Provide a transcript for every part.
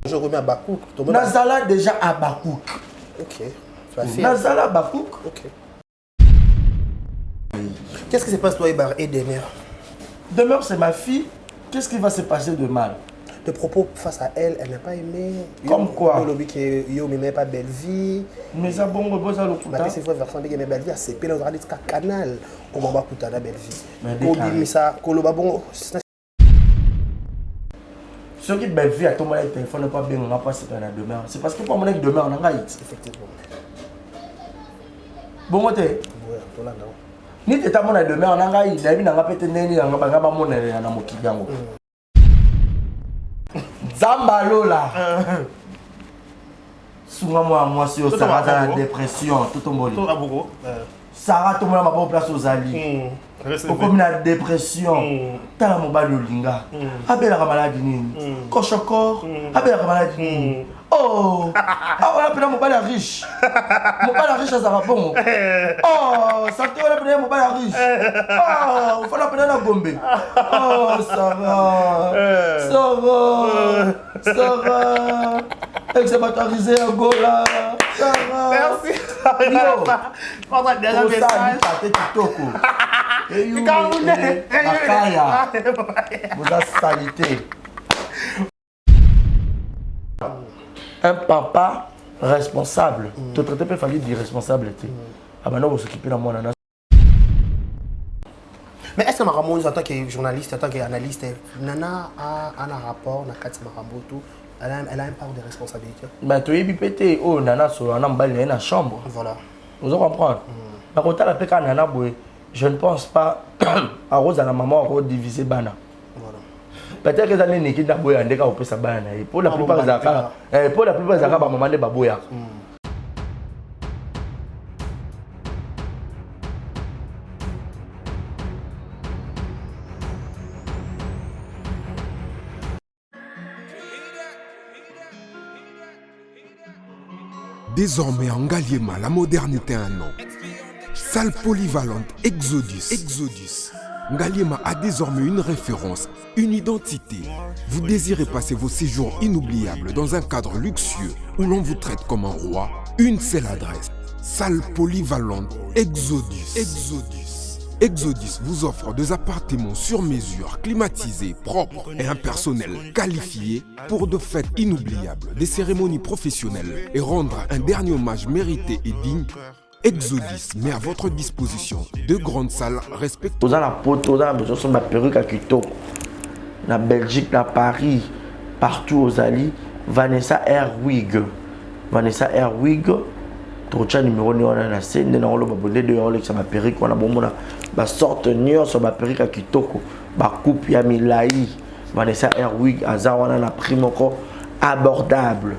Je remets à Bakouk. Nazala déjà à Bakouk. Ok. Nazala à Bakouk. Ok. Qu'est-ce qui se passe toi et Demer? Demer, c'est ma fille. Qu'est-ce qui va se passer de mal? Tes propos face à elle, elle n'a pas aimé. Comme quoi? Le lobby qui n'aimait pas Belle Vie. Mais ça bon repose à l'hôpital. Mais c'est vrai version de Belle Vie, c'est pile dans le canal. Comment va coûter la Belle Vie? Mais Kobi ça, Koloba bon. Ceux qui Belle Vie à ton moyen de téléphone n'est pas bien, on n'a pas c'est la demeure. C'est parce que pour mon avis demeure on a effectivement. Bon côté. Ouais, toi là non. Ni t'es à mon demeure on a il David n'a pas été né ni on a pas mon na mokigango. Zambalo là. Souvent moi si au Sarah dans la dépression tout ton boli. Sarah tout le monde m'a pas place aux alliés. Comme la dépression. T'as la mobile linga. Abel la maladie ni. Cochocor. Abel la maladie ni. Oh. Ah on appelle mobile riche. Mobile riche ça va bon. Oh, ça te on appelle mobile riche. Oh, faut l'appeler la Gombe. Oh, ça va. Ça va. Ça va. Ex-batorisé à Gola. Ça va. Merci. Yo. On va déjà message. Vous avez salité. Un papa responsable. Tu traites pas fallu d'irresponsabilité. Ah ben non, vous s'occupez de moi. Mais est-ce que Maramon, en tant que journaliste, en tant qu'analyste, Nana a un rapport, Nakati Maramoto, elle a un part de responsabilité? Mais tu es bipété, oh Nana, sur un emballé dans la chambre. Voilà. Vous comprenez? Par contre, la péka Nana, je ne pense pas à Rose à la maman à diviser Bana. Peut-être que les années n'est pas boya ndeka au pesa bana. Pour la plupart des accords, pour la plupart des accords, maman n'est pas boya. Désormais en Ngaliema, la modernité a un nom. Salle polyvalente Exodus. Ngaliema a désormais une référence, une identité. Vous désirez passer vos séjours inoubliables dans un cadre luxueux où l'on vous traite comme un roi? Une seule adresse. Salle polyvalente Exodus. Exodus vous offre des appartements sur mesure, climatisés, propres et un personnel qualifié pour de fêtes inoubliables, des cérémonies professionnelles et rendre un dernier hommage mérité et digne. Exodus met à votre disposition deux grandes salles respectueuses. Vous avez la pote, vous avez besoin de ma perruque à Kitoko. Na Belgique, na Paris, partout aux alliés. Vanessa Airwig. Tu as numéro de la scène, tu as abonné de ma perruque, on a bon ma sorte de sur ma perruque à Kitoko. Ma coupe ya Milai. Vanessa Airwig, Azawana na prime encore abordable.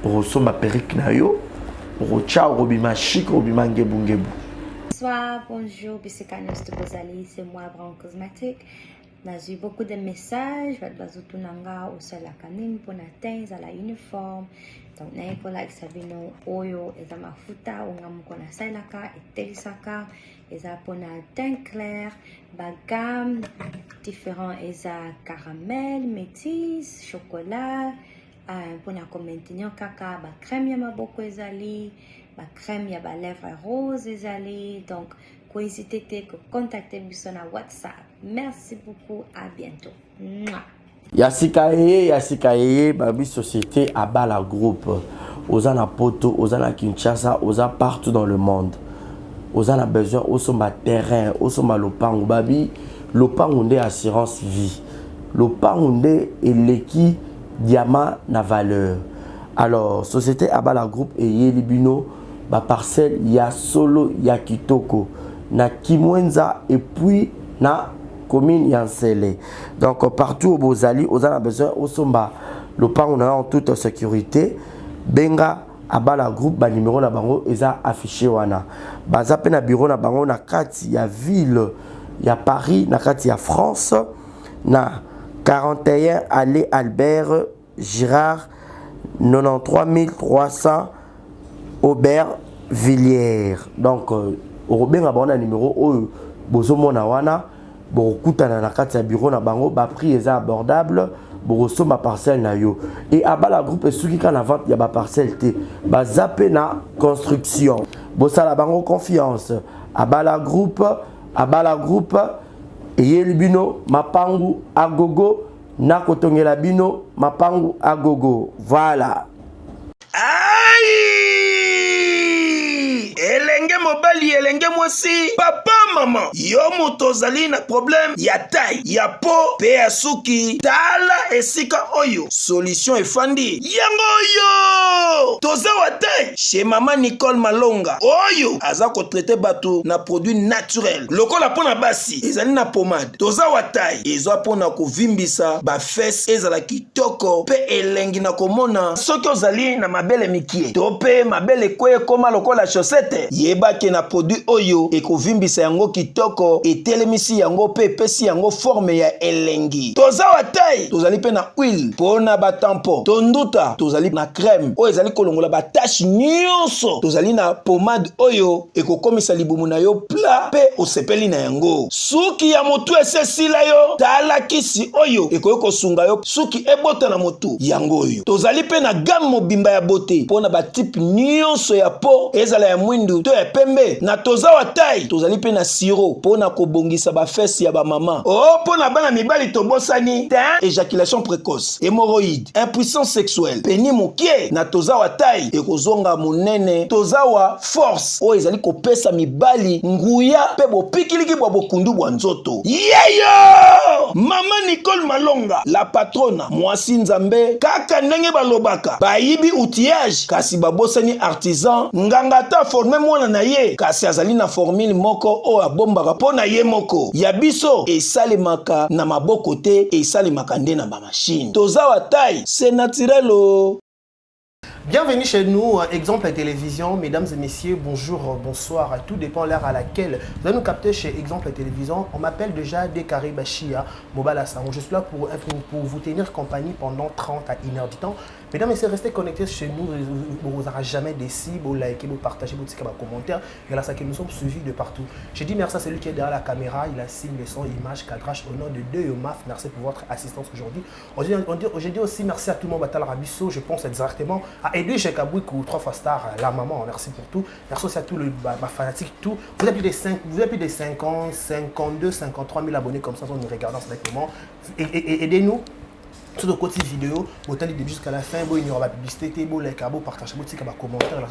Pour ma perruque na yo. Bonsoir, bonjour, Bissekanos de Bozali, c'est moi, Brown Cosmétique. J'ai eu beaucoup de messages, je vais tout nanga au sol la canine pour atteindre la uniforme. Donc, n'a pas like sabino oyo, et ça m'a fouta, on a mon kona sailaka, et telisaka, et ça pour un teint clair, bagam, différents, et ça caramel, métis, chocolat. Pour maintenir caca, ba crème ya maboko ezali, ba crème ya ba lèvres rose ezali. Donc, n'hésitez pas à contacter Bisson à WhatsApp. Merci beaucoup, à bientôt. Yasikaye, Babi Société Abala Group. Ozana Poto, Ozana Kinshasa, Oza partout dans le monde. Ozana besoin, Osoma terrain, Osoma Lopango, Babi, Lopango assurance vie. Lopango et l'équipe. Diamant na valeur. Alors, société Abala Group et Yelibino, ba parcelle ya solo ya Kitoko, na Kimwenza et puis na commune Yansele. Donc partout au Bozali, aux a besoin au Somba, le pan on a en toute sécurité. Benga Abala Group, ba numéro na bango eza affiché wana. Ba zape na bureau na bango na kati ya ville ya Paris, na kati ya France, na 41 allée Albert Girard 93 300 Aubervilliers. Donc au bien abonné numéro bozo mona wana bokutana na kati ya bureau na bango ba prix est abordable bokoso ma parcelle na yo et abala groupe soki ka na vente ya ba parcelle te bazape na construction bosala bango confiance abala groupe eyeli bino mapangu agogo na kotongela bino mapangu agogo voilà. Elenge mobali elenge mwasi papa mama yo moto ozali na problème ya taille ya po pe ya suki tala esika oyo solution efandi yango oyo toza wa taille chez mama Nicole Malonga oyo aza ko traiter bato na produit naturel lokola pona basi ezali na pomade toza wa taille ezwa pona kovimbisa ba fesse ezala kitoko pe elengi na komona soki ozali na mabele mikie to pe mabele koye koma lokola chaussette yebake na produit oyo ekovimbisa yango kitoko etelemisi yango pe epesi yango forme ya elengi toza wa taille tozali pe na huile pona batampo tonduta tozali na crème oyo ezali kolongola batache nyonso tozali na pomade oyo ekokomisa libumu na yo pla pe osepeli na yango suki ya motu esesila yo tala kisi oyo ekoki kosunga yo suki ebota na motu yango oyo tozali pe na gamme mobimba ya beauté pona batipe nyonso ya po ezala ya mwindu to ya pembe na toza wa taille tozali pe na siro pona kobongisa ba fesse ya ba mama pona bana mibali tobosani éjaculation précoce hémorroïde impuissance sexuelle peni mokie na toza wa taille ekozonga monene toza wa force oyo ezali kopesa mibali nguya pe bopikiliki bwa bokundu bwa nzoto yeyo mama Nicole Malonga la patrona mwasi nzambe kaka ndenge balobaka bayibi outillage kasi babosani artisan nganga ta forme mwana na ye kasi azali na formule moko o abombaka pona ye moko ya biso esalemaka na maboko te esalemaka nde na ba machine toza wa taille c'est naturel o. Bienvenue chez nous, Exemple Télévision. Mesdames et messieurs, bonjour, bonsoir. Tout dépend l'heure à laquelle vous allez nous capter chez Exemple Télévision. On m'appelle déjà Dekari Bachia Mobala Samo. Je suis là pour vous tenir compagnie pendant 30 à 1 heure du temps. Mesdames et messieurs, restez connectés chez nous. Vous n'aurez jamais décis. Vous likez, vous partagez, vous dites commentaires. Et là, ça que nous sommes suivis de partout. Je dis merci à celui qui est derrière la caméra. Il assigne le son, image, cadrage au nom de Yomaf. Merci pour votre assistance aujourd'hui. Je dis aussi merci à tout le monde. Batal Rabisso, je pense directement à Edwige Kabouikou, 3 fois star, la maman. Merci pour tout. Merci aussi à tout le fanatique, tout. Vous avez plus de 50, 52, 53 000 abonnés comme ça. On nous regarde en ce moment. Aidez-nous. Sur le côté vidéo, autant du début jusqu'à la fin, il y aura la publicité, les cabos, partagez, les commentaires,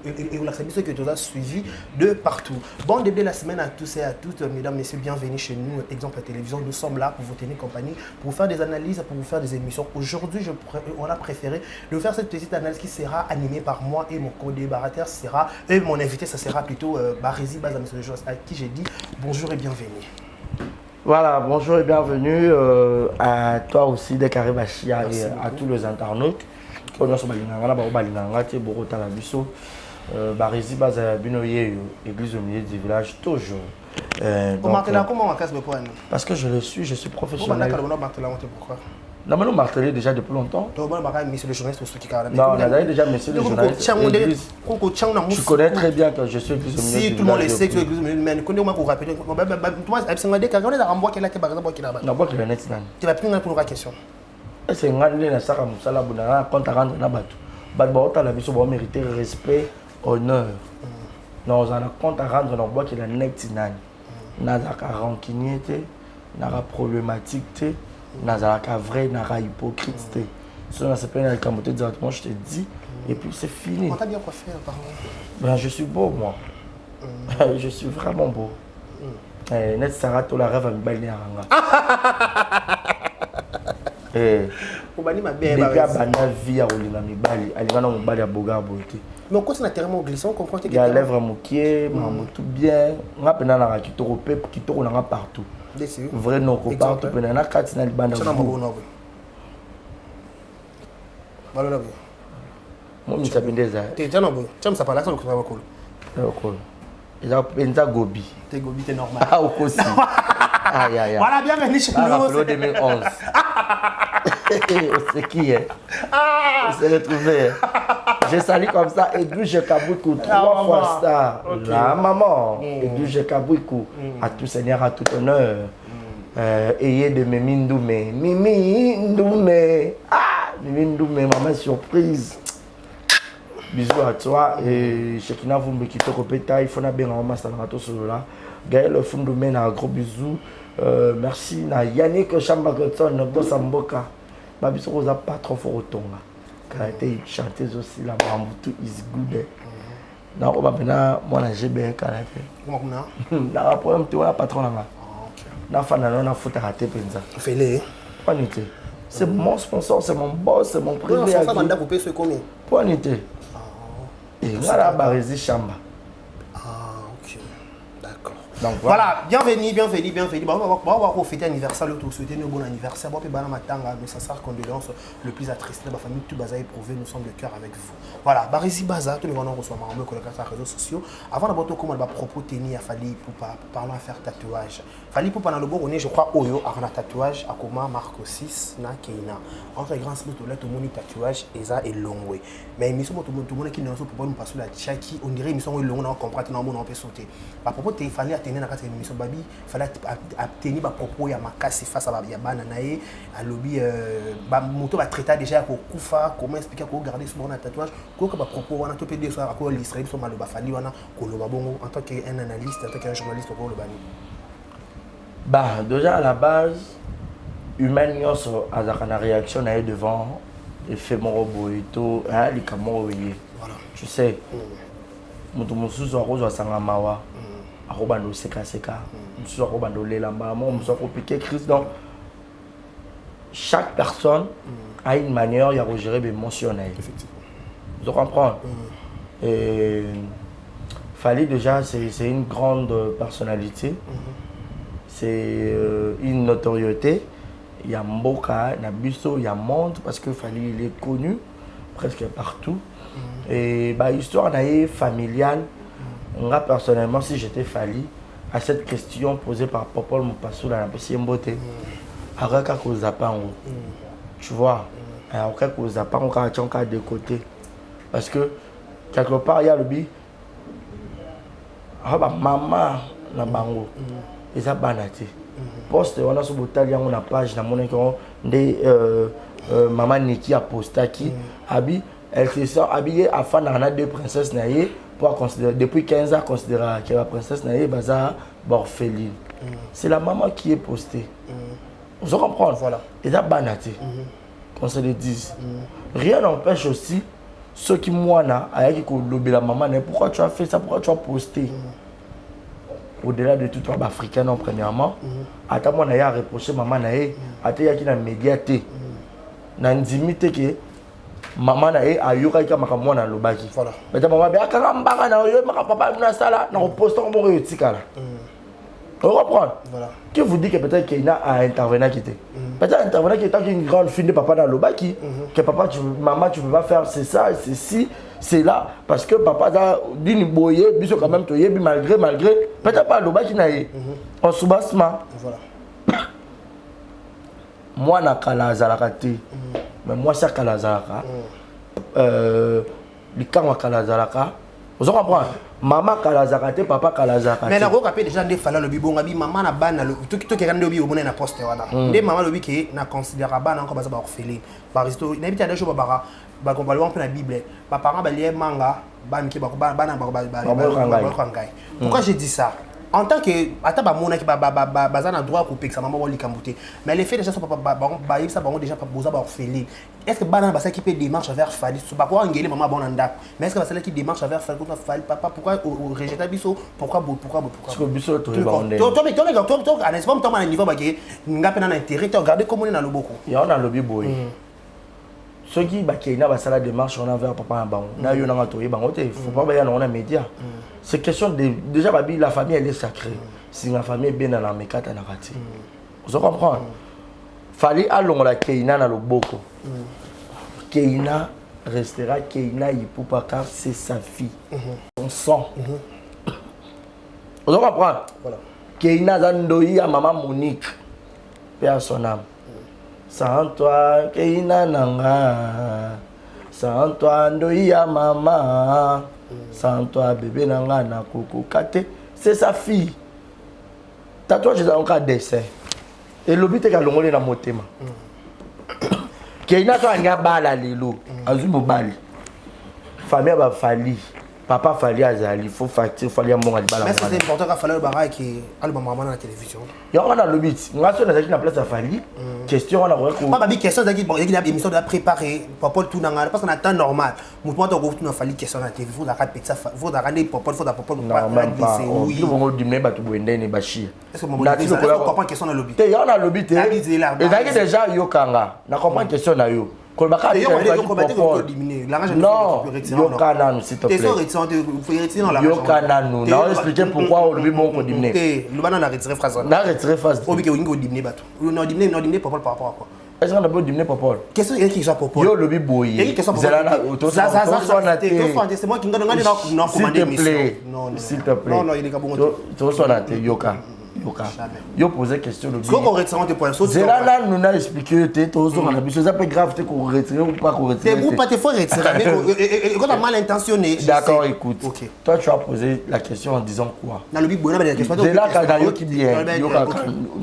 et vous savez que tu as suivi de partout. Bon début de la semaine à tous et à toutes, mesdames, messieurs, bienvenue chez nous, Exemple Télévision. Nous sommes là pour vous tenir compagnie, pour vous faire des analyses, pour vous faire des émissions. Aujourd'hui, on a préféré de faire cette petite analyse qui sera animée par moi et mon co-débatteur sera, et mon invité, ça sera plutôt Barizi Bazam, à qui j'ai dit bonjour et bienvenue. Voilà, bonjour et bienvenue à toi aussi, Dekari Bachia, et à tous les internautes. On est Barizi Bazabinoye, église au milieu du village, toujours. Comment on casse le point? Parce que je suis professionnel. Pourquoi? Non, mais nous martelé déjà depuis longtemps. Non, on a déjà monsieur le journaliste. Tu connais très bien que je suis église au milieu du village. Si tout le monde le sait que tu es église au milieu du village, comment vous rappelez? Tu vas plus pour une question. C'est un compte à rendre na mériter respect, honneur. Non, on a compte à rendre dans bois qui est net. N'a pas rancunier, n'a pas problématique. Nazaraka vrai, nara hypocrite. Si on a s'appelle avec un moteur directement, je te dis, et puis c'est fini. On t'a bien coiffé, pardon. Ben, je suis beau, moi. Je suis vraiment beau. Net Sarah, tu la rêve à me balayer à Ranga. Depuis à Bana vie à Olina Mibali, à Ligana Mibali à Boga à Beauté. Mais on continue à tellement glissant, on comprend que il y a lèvres moquées, tout bien. On a peine à qui tourne partout. Vrai non, partout. On a 4 na libanda. Voilà là. Moi, je suis bien ça. Tu es déjà nombreux. Tu me parles là, ça va cool. Cool. Il a pensa gobi. T'es gobi, t'es normal. Ah, au aussi. Aïe, aïe, aïe. Voilà, bienvenue chez nous. C'est 2011. C'est qui est? On s'est retrouvés. J'ai sali comme ça, Edwige Kabouikou, 3 fois ça. La maman, Edwige Kabouikou, à tout seigneur, à tout honneur. Ayez de Mimi Ndoumé. Mimi Ndoumé. Ah, Mimi Ndoumé, maman surprise. Bisous à toi. Et Chekina Vumbi qui te répète, il faut bien en masse dans la là. Gaël Fundoumé, un gros bisou. Merci. Na Yannick Chambagoton, Bossa Mboka. Ma bisou Rosa pas trop fort au ton. Elle a été chanteuse aussi là. Mamoutou is good. Non, on va maintenant, moi, j'ai bien karaté. Comment on a? Dans le problème, tu vois, patron là. Na fana na foot à rater penza. Fais-le. Point nité. C'est mon sponsor, c'est mon boss, c'est mon privé. Ça manda couper ce combien? Point nité. Et voilà Barési Chamba. Ah ok. D'accord. Donc voilà, bienvenue. Bon, on va fêter l'anniversaire, l'autre souhaiter un bon anniversaire. Bon, puis matanga, nous ça sera condoléances le plus attristé. Ma famille tout baza éprouvé, nous sommes de cœur avec vous. Voilà, Barési Baza, tous les gens reçoivent ma collègue sur les réseaux sociaux. Avant d'abord, comment on va propos tenir à Fali pour parler à faire tatouage. Fali pour pendant le bon, je crois Oyo a un tatouage à comment Marco 6 na Keina. Entre les grands spots là, tout le monde tatouage et ça est long way. Mais ils sont tout le monde qui ne sont pas nous passer la tchaki, on dirait ils sont long, on comprend que on peut sauter. À propos de fallait tenir dans la émission babi, fallait tenir à propos ya makasi face à ya bana nae, à lobby ba moto va traiter déjà ko kufa, comment expliquer ko garder ce bon tatouage, ko ba propos wana to peut dire ça ko l'Israël so maloba fali wana ko loba bongo en tant qu'un analyste, en tant qu'un journaliste ko loba ni. Bah, déjà à la base, humain a une réaction devant et fait mon robot et tout, les caméras. Voilà. Tu sais, mon sous rose à Sangamawa, à Robando Seka, à Robando Lelamba, à piqué Christ. Donc, chaque personne a une manière de gérer les émotions. Effectivement. Vous comprenez? Et Fali déjà, c'est une grande personnalité. C'est une notoriété. Il y a Mboka, Nabiso, il y a Monde, parce que Fali il est connu presque partout. Et bah, histoire familiale, moi personnellement, si j'étais Fali, à cette question posée par Popol Mopassou dans la Pessimbote, Araka Kozapango, tu vois, Araka Kozapango, on a de côté. Parce que quelque part, il y a le bi, maman, na bango. Et ça banate. Poste on a sur botal on a page na mon écran maman Niki a posté qui abi elle se sent habillée afin d'en deux princesses naïe pour considérer depuis 15 ans considérer que la princesse naïe baza orpheline. C'est la maman qui est postée. Vous comprenez? Voilà. Et ça banate. Qu'on se le dise. Rien n'empêche aussi ceux qui moi na avec qui lobby la maman pourquoi tu as fait ça, pourquoi tu as posté. Au-delà de tout le africain, premièrement, attends, moi, je reproché maman, attends, il y a qui dans les médias, dans l'intimité que maman a eu à yura qui a marqué moi dans le baki. Voilà. Mais maman a dit, ah, quand on a eu, papa a ça là, on poste on va réussir là. Vous comprenez? Voilà. Qui vous dit que peut-être qu'il y a un intervenant qui était. Peut-être un intervenant qui est une grande fille de papa dans le baki, que papa, maman, tu ne peux pas faire, c'est ça, c'est ci. C'est là, parce que papa a dit qu'il boye, biso quand même, malgré, peut-être pas le bas qui n'a en sous-bassement. Voilà. Moi, je suis à Zalakati, mais moi, je suis à Zalaka. Le camp à Zalaka. Vous comprenez? Maman à Zalakati, papa à Zalakati. Mais la roque a déjà des fallait le bibon, maman a ban, tout qui est rendu au bon na poste. Des maman le qui n'a considéré ban encore bas orphelin. Par exemple, il n'habite à des jours bara. Bah on va lire la Bible. Mes parents balayer manga, ban qui pourquoi j'ai dit ça? En tant que attends mona qui bazana droit couper que sa maman va likambuter. Mais les faits déjà sont pas ça déjà pas besoin orphelin. Est-ce que banana basa qui peut démarche vers Fali? C'est pas quoi engueuler maman bon anda. Mais est-ce que basa qui démarche vers Fali papa pourquoi rejeter biso? Pourquoi parce que biso to ba on toi à l'espoir toi à niveau ba que ngapena na intérêt regarder comment on a le beaucoup. Il y a on a lobby boy. Ceux qui bakina basala démarche on a vers papa bango na yo na toye bango te faut pas bailler dans les médias. C'est question de déjà babi la famille elle est sacrée. Si la famille est bien dans la mekata na kati. Vous comprenez? Fali alongo la Keina na loboko. Keina restera Keina Yipupa car c'est sa fille. Son sang. Vous comprenez? Voilà. Keina zandoyi à maman Monique. Paix à son âme. Sans toi, Keina Nanga. Sans toi, Ndoya maman. Sans toi, bébé Nanga na Koko Kate. C'est sa fille. Tatouage dans un cas d'essai. Et l'objet est calongolé dans mon thème. Keina soit un bala lelo, azumo bali. Famille va fali, papa fali azali, faut facture, fali mon bala. Mais c'est important qu'il fallait le barrage qui a le maman à la télévision. Il y a un lobby, on a sur la place à fali. Question on a pas ma question c'est qu'il y a une émission de préparer pour tout dans parce qu'on a temps normal. Moi toi tu as fallu question à la télévision, faut répéter ça, faut regarder pour non même pas. Oui. On dit mais ba tu boende ne bashi. Est-ce que mon on comprend question dans le lobby. Il y a un lobby te. Et ça déjà yo kanga. Na comprend question na yo. Non, Yokananu, s'il te plaît. Yokananu, on a expliqué pourquoi on lui montre diminuer. Le banane a retiré phrase. On a retiré phrase. On dit qu'on a diminué bateau. On a diminué par rapport à quoi? Est-ce qu'on a pas diminué par rapport? Qu'est-ce qu'il soit pour Paul? Yo le biboy. C'est moi qui me donne non commander mission. S'il te plaît. Non, il est pas bon. Tu sois là, Yoka. Yo posé question le ce qu'on retire tes points c'est là nous a expliqué tu on a besoin ça peut grave te qu'on retirer ou pas qu'on retire c'est pas te faut retirer mais quand tu as mal intentionné d'accord écoute toi tu as posé la question en disant quoi dans le big bonheur la question c'est là quand yo qui bien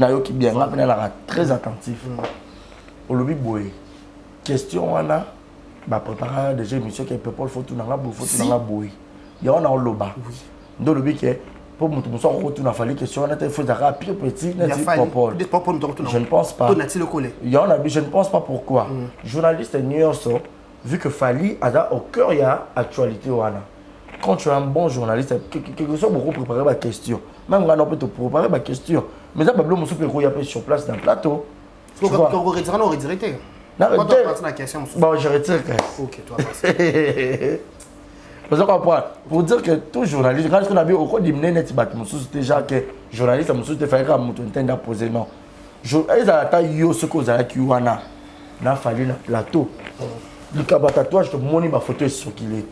yo qui bien on est très attentif au lobby boy question on a bah préparer déjà émission qui peut pas faut tout dans la boy il y a on a loba dans le lobby qui pour moi, tout retourne à faire les questions, on a fait des pire petit, je ne pense pas. Il y en a, je ne pense pas pourquoi. Journaliste New York, vu que Fali a au cœur il y a actualité wana. Quand tu es un bon journaliste, quelque chose beaucoup préparer ma question. Même quand on peut te préparer ma question, mais ça Pablo Moussou peut y sur place dans le plateau. Quand on retire, on retire. Bon, je retire. Ok, toi. Pour dire que tout journaliste, quand on a vu au cours d'hymne, c'était déjà que journaliste, il fallait que poser non. Ils ont ce qu'on a qui n'a fallu un plateau. Le tatouage de mon photo sur qu'il est.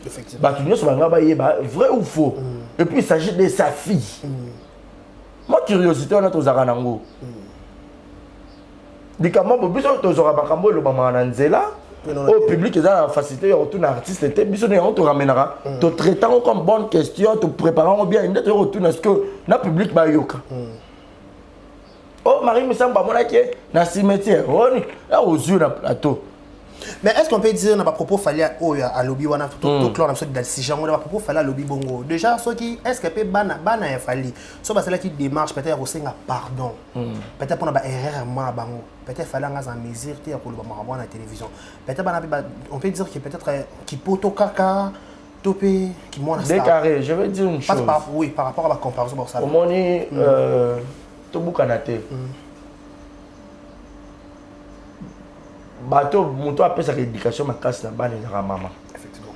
Vrai ou faux. Et puis il s'agit de sa fille. Ma curiosité, on a tous aranango. Les camarades, ils ont tous aranango, le maman Nanzela. Au public, ils ont la facilité de retourner artiste. On te ramènera. Tu traitant comme bonne question, tu préparant bien. Tu retournes à ce que le public va yoka. Oh, Marie me semble pas mon qui est dans le cimetière. On est aux yeux dans le plateau. Mais est-ce qu'on peut dire à propos fallait à lobby wana tout clair dans ce dans si genre à propos fallait à lobby bongo déjà ceux qui est-ce que peut bana ya fallait soit parce que là qui démarche peut-être au senga pardon peut-être pour na ba erreur ma bango peut-être fallait nga en mesure te pour le ba na télévision peut-être bana on peut dire que peut-être qui poto kaka topé qui moi décarré je vais dire une chose oui par rapport à la comparaison pour ça au moni to bukanate bateau moto a sa éducation ma casse na bana na maman effectivement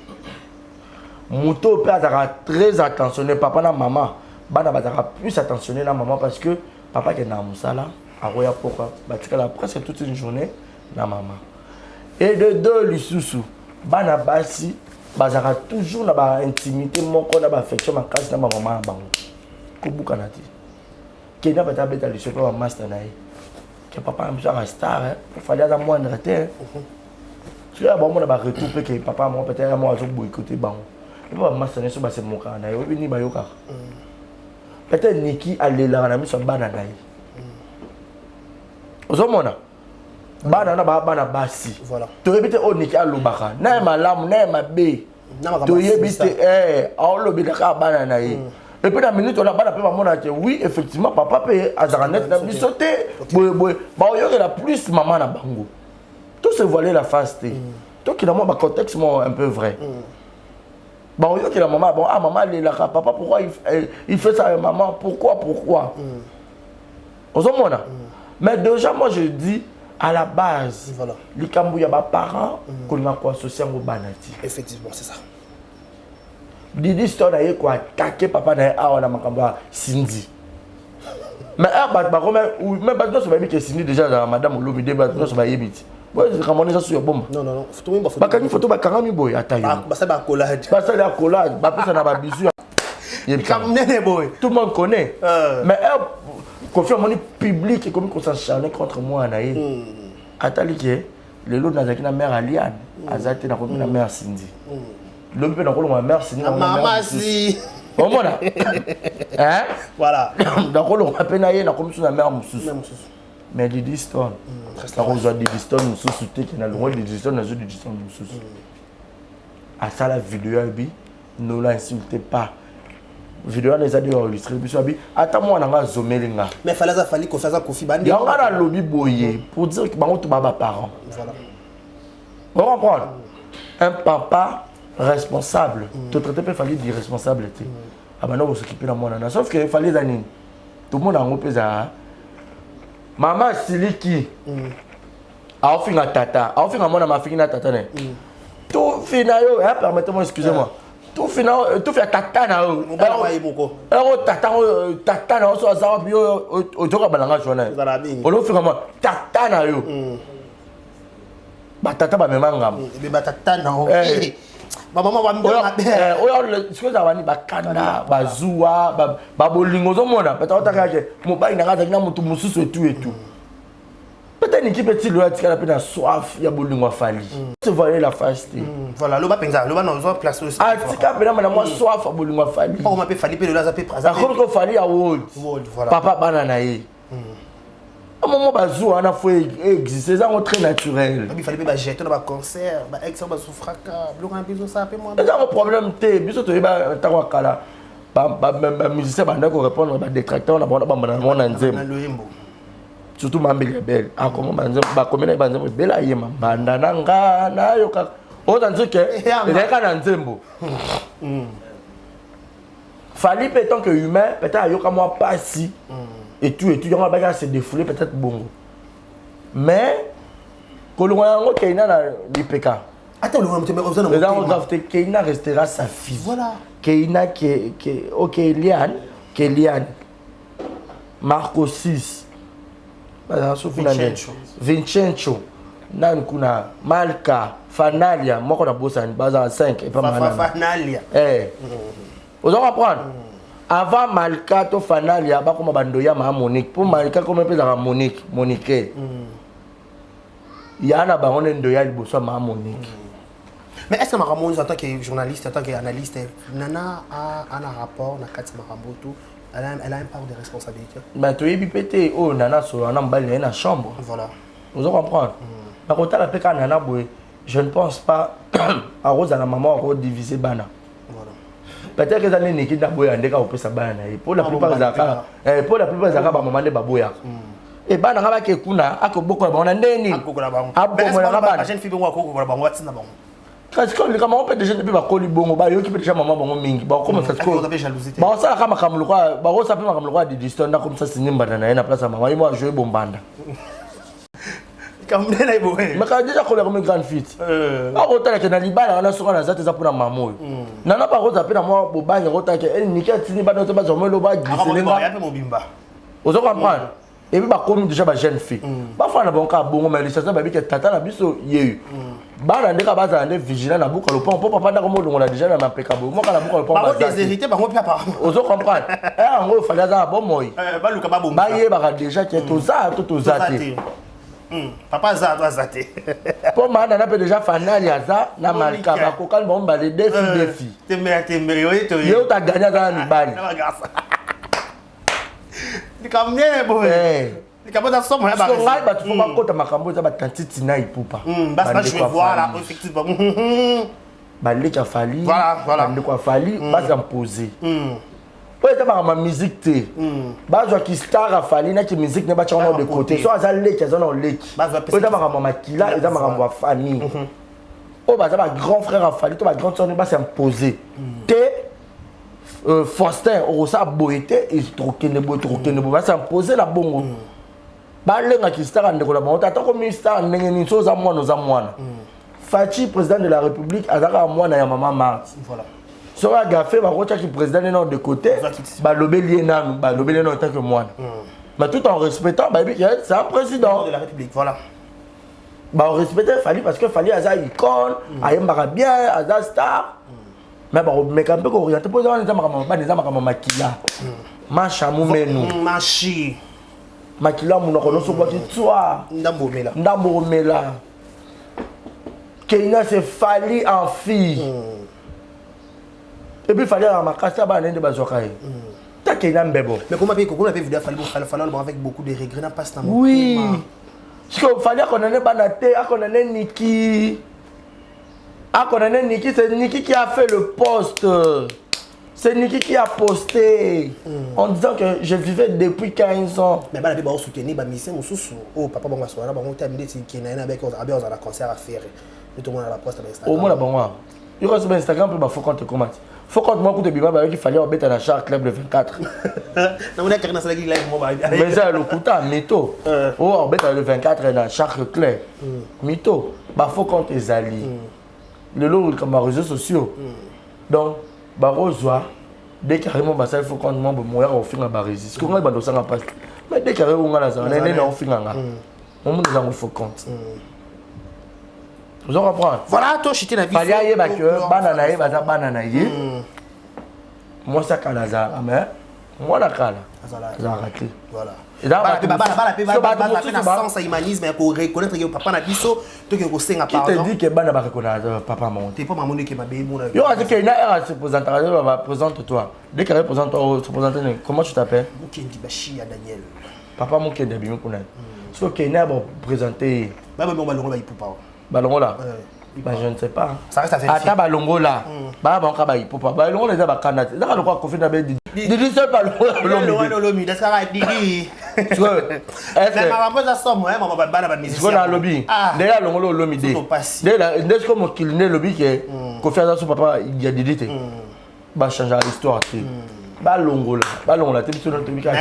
moto peut être très attentionné papa na maman bana bataka plus attentionné na maman parce que papa qui est na musala a roya pourquoi batika la presque toute une journée na maman et de deux lisusu bana basi bazaka toujours na ba intimité moko na ba affection ma casse na maman bango ko bukanati kena bata beta liso pa master na que papa a un star, il fallait avoir moins de retard. Tu vois, bon, on a retour que papa moi peut-être moi je boycotter bon. Il va m'asseoir sur base mon cas, na yo ni ba yo ka. Peut-être Niki aller là na mi so bana na yi. Ozomona. Bana na ba bana basi. Voilà. To yebite o Niki alobaka. Na malamu na mabe. To yebite a lobika bana na yi. Et puis, dans la minute, on a pas la oui, effectivement, papa peut azaranet na bisoté. Bah, il y a plus maman na bango. Tout se voiler la face. Tout qui dans mon contexte un peu vrai. Bah, il y a la maman, bon, ah, maman, elle est là, papa, pourquoi il fait ça avec maman? Pourquoi? On se demande. Mais déjà, moi, je dis, à la base, les Cambouis, il y a des parents qu'on a associé au banati. Effectivement, c'est ça. Didi histoire d'ailleurs quoi attaquer papa na a na makamba Cindy mais même pas non c'est que Cindy déjà dans madame Olomi débat non c'est pas yebiti ouais c'est comment ça sur bombe non photo même ba kani photo ba karami boy atayo ba ça ba collage ba pesa na ba bisu comme nene boy tout le monde connaît mais confirme mon public comme qu'on s'acharne contre moi na yé atali que le lot na zakina mère Aliane azate na comme na mère Cindy l'homme peut encore ma mère c'est maman si au moins hein voilà donc on a peine na comme sur la mère mususu mais Didi Stone nakozwa Didi Stone mosusu te ke nalongwa Didi Stone nazwa Didi Stone mosusu asala video abi ne l'insulte pas vidéo wana eza de enregistré biso abi ata mwana nga azomeli nga mais fallait Kofi aza Kofi bande yango na lobi boye pour dire que bango to baba parents voilà on comprend un papa responsable te traiter pas fallait dire responsabilité abana bo s'occuper na mwana sauf que fallait za nini tout le monde en pesa maman siliki aofinga tata aofinga mwana mafiki na tata ne tout fina yo permettez-moi excusez-moi tout fait tata na yo tata na yo so azawa bi yo ojoka balanga jona olo finga mo tata na yo ba tata ba memanga be ba tata na yo ba mama ba mbona oyo sikoza bani bakanda bazuwa ba bolingo zo mona peut-être que mobali na ngaza na mutu mususu etu peut-être une équipe est là qui a la soif il y a bolingo fali se voyait la face voilà le ba penza le ba na zo place aussi ah tika pena na moi soif bolingo fali pas on m'appelle fali pe le là pe présent comme ko fali à world voilà papa bana na ye un moment bazou on a fait exister ça on très naturel il fallait pas jeter dans ba concert ba ex ba souffraka bloquer un peu ça peu moi ça un problème té biso to ba takwa kala ba musicien banda ko répondre ba détracteur na ba nzembo surtout mambeli belle a comment ba komena ba nzembo bela yema banda nanga na yo ka o tanzuke eleka na nzembo fallait peut tant que humain peut-être yo ka moi passi et tout on va se défouler peut-être bongo mais kolongo keina na lipeka attends le moment mais on doit keina restera sa fille voilà keina que OK Eliane Marco 6 Vincenzo nan kuna Malka Fanalia moko na bossa baza 5 et pas Fanalia vous allez comprendre avant Malka to Fanalia ba comme bandoya ma Monique pour Malka comme pe za Monique yana ba on ndoya liboso ma Monique mais est-ce que Maramon en tant que journaliste en tant qu'analyste nana a un rapport na kati Maramboto elle a une part de responsabilité mais tu yebi pété oh nana so na mbali na chambre voilà vous allez comprendre mais quand la peka nana boy je ne pense pas à Rose à la maman a diviser bana voilà peut-être que les années qui n'a boya ndeka opesa bana pour la plupart des cas ba maman de baboya et bana ngaba ke kuna akoboko na bana ndeni akoko na bango abongo na bana jeune fille bongo akoko na bango atina bango parce que les camarades peut déjà depuis ba koli bongo ba yo ki peut déjà maman bongo mingi ba comment ça se passe ba ça kama kamlo kwa ba ko sape makamlo kwa di stone comme ça c'est nimba na na place maman moi jouer bombanda comme là ibo mais quand déjà ko la comme grande fille ba ko tala ke na libala na soko na zate za pour maman na na ba ko sape na moi bobanya ko ta ke el nikati ni ba no to ba zomo lo ba glisser ya pe mobimba ozo comprendre et puis ba comme déjà ba jeune fille ba fa na bon ka bongo mais les choses ba bi ke tata na biso yeyu bana ndeka baza ande vigilant na buka le pont papa ndako molongo na déjà na impeccable moi kana buka le pont ba déshérité ba ngo pia apparemment ozo comprendre ngo fallait za bon moi ba luka ba bomba ba ye ba déjà que to za te papa za doit zater pour mana na pe déjà fanali za na malka ba ko kan bomba les défi tembe yo ta gagner dans ni bali ni kamne boy Kabota somo ya ba. So ngai ba tu foma kota makambo za ba tantiti na ipupa. Bas je vais voir là effectivement. Ba leka fali. Voilà. Ndeko fali ba za imposer. Po eta ba ma musique te. Ba zo ki star a fali na ki musique ne ba tshona de côté. So aza leki aza na leki. Po eta ba ma makila eza makambo ya famille. O ba za ba grand frère a fali to ba grande sœur ne ba s'imposer. Te Faustin osa boete et trokene bo ba s'imposer la bongo. Balenga ki star ndeko la bango tata ko ministre ndenge ni so za mwana Fachi président de la République azaka mwana ya maman Marthe voilà so a gafé ba rocha ki président non de côté ba lobeli nanu ba lobeli non tant que mwana mais tout en respectant ba c'est un président de la République voilà ba respecter Fali parce que Fali aza icône ayembaka bien aza star mais ba meka mpe ko orienter pour ça za makambo makila machamu menu machi makila munoko no so boti tswa ndambomela Keina c'est Fali en fille et puis Fali à makasa ba nende bazoka ta keina mbebo. Mais comment on avait vu falloir avec beaucoup de regrets n'a pas ça. Oui. Parce qu'il fallait qu'on ait banaté, qu'on ait Niki. Qu'on ait Niki, c'est Niki qui a fait le post. C'est Niki qui a posté en disant que je vivais depuis 15 ans. Mais bah, on soutenir bah mission mususu. Oh papa bon soir là on terminé c'est qui n'a avec on a concert à faire. Tout le monde à la poste à Instagram. Au moins là bon. Il reste sur Instagram pour faut qu'on te commente. Faut qu'on moi écoute bima avec il fallait embêter dans Char Club le 24. Non on a carrément ça live moi bah. Mais ça le couta mytho. Oh embêter le 24 dans Char Club. Mytho. Bah faut qu'on te zali. Le lot comme les réseaux sociaux. Donc bah rejoint dès carrément bah ça il faut qu'on membre moyen au fin à Barési. Ce qu'on a dans ça en passe. Mais dès carrément on a la zone on au fin à on nous en faut compte. Vous en comprenez? Voilà toi chité la vie. Fallait y ba que banana y baza banana y. Moi ça kalaza mais moi la kala. Ça raté. Voilà. Et là ba sens humanisme et pour reconnaître que papa na biso to que ko senga pardon. Qui te dit que bana ba reconnaître papa mon. T'es pas maman que ma bébé mon. Yo a dit que na se présente toi. Dès qu'elle présente toi se présente comment tu t'appelles? Mukendi Bashia Daniel. Papa Mukendi bimi kuna. So que na ba présenter. Ba ba balongo ba ipupa. Balongo là. Bah, je ne sais pas. Ça reste à vérifier. Ata balongo là. Ba ba ka ipupa. Balongo les ba kanate. Ça le quoi confier na be Didi seul balongo lomi. That's right Didi. Tu vois. Mais maman pose ça somme hein maman ba musicien. Tu vois lobby. Déjà longo lomi dé. Déjà est-ce que mon kilné lobby que confiance sur papa il y a Didi té. Ba changer l'histoire té. Balongo là tu sur notre week-end.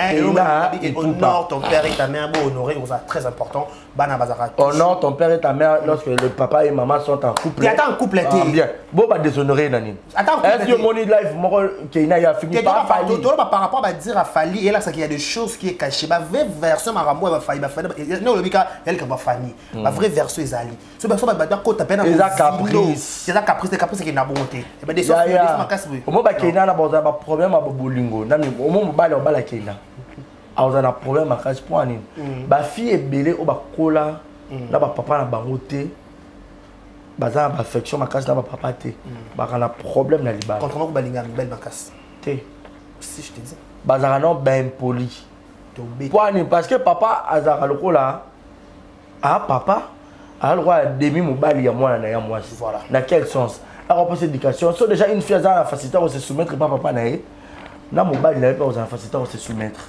Honore ton père et ta mère bon honorer c'est très important. Bana bazara. Honore ton père et ta mère lorsque le papa et maman sont en couple. Tu attends en couple bien. Bon ba déshonorer nani. Attends. Est-ce que money life moi Keina a fini par Fali. Par rapport à dire à Fali et là c'est qu'il y a des choses qui est cachées. Ba vraie version marambo ba Fali ba Fali. Non le bika elle ka ba famille. Ba vraie version ezali. Ce version ba ko taper na caprice. C'est caprice qui na bonté. Et ben des choses ma casse. Moi ba Keina na ba problème à bolingo. Na mi au moment ba la Keina. On a un problème à casse point ni. Ba fille est belé au ba kola. Na ba papa na bangote. Baza ba affection ma casse na ba papa te. Ba kana problème na liba. Contre moi ko balinga belle ma casse. Te. Si je te dis. Baza non ben poli. Point parce que papa azara lokola. Ah papa a le droit demi mobile ya moi na ya moi. Voilà. Dans quel sens? Alors pour cette éducation, so déjà une fille a la facilité à se soumettre pas papa na ye. Na mobile n'avait pas aux facilité à se soumettre.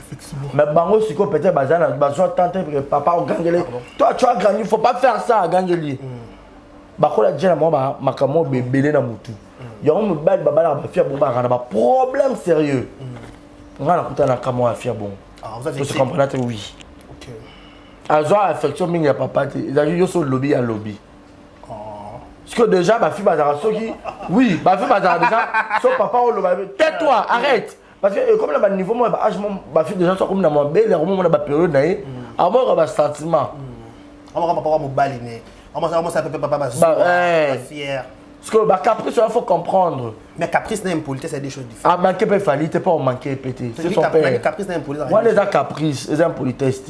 Mais bango siko peut-être bazana besoin tenter que papa au gangeli. Toi tu as grandi, il faut pas faire ça à gangeli. Bakola déjà moi ba makamo bébé na mutu. Ya on mobile baba la fia bon ba na problème sérieux. On a la na kamo afia bon. Ah vous avez compris oui. OK. Azo affection mingi ya papa te. Ils a yo so lobby à lobby. Parce que déjà ma fille bazara soki oui, ma fille bazara déjà son papa on le tais-toi, arrête. Parce que comme là niveau moi âge ma fille déjà soit comme dans mon belle moment na période na ye avant ba sentiment. On va pas mo baliner. On ça peut papa ba fier. Parce que bah caprice il faut comprendre. Mais caprice n'est impolitesse c'est des choses différentes. Ah manquer peut falloir t'es pas manquer péter. C'est son père. Caprice n'est impolitesse. Moi les caprice, les impolitesse.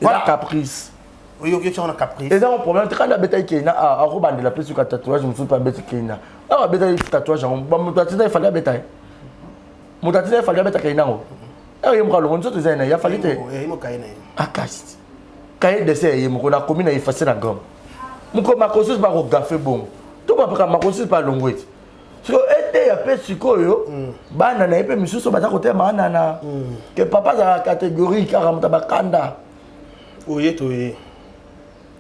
Voilà caprice. Oui, ok, tu as un caprice. Et là, mon problème, quand on a bêté Keina, à Roban de la place sur le tatouage, je ne me suis pas bêté Keina. Ah, bêté le tatouage, mon tatouage, il fallait bêter. Mon tatouage, il fallait bêter Keina. Ah, il me rend le il a fallu te. Ah, casse. Quand il décède, il me commis à effacer la gomme. Mon ma conscience va regarder bon. Tout va pas ma conscience pas longue. Parce que était un peu psycho, banana, et puis monsieur, ça va côté manana. Que papa a la catégorie 40 tabakanda. Oui, oui.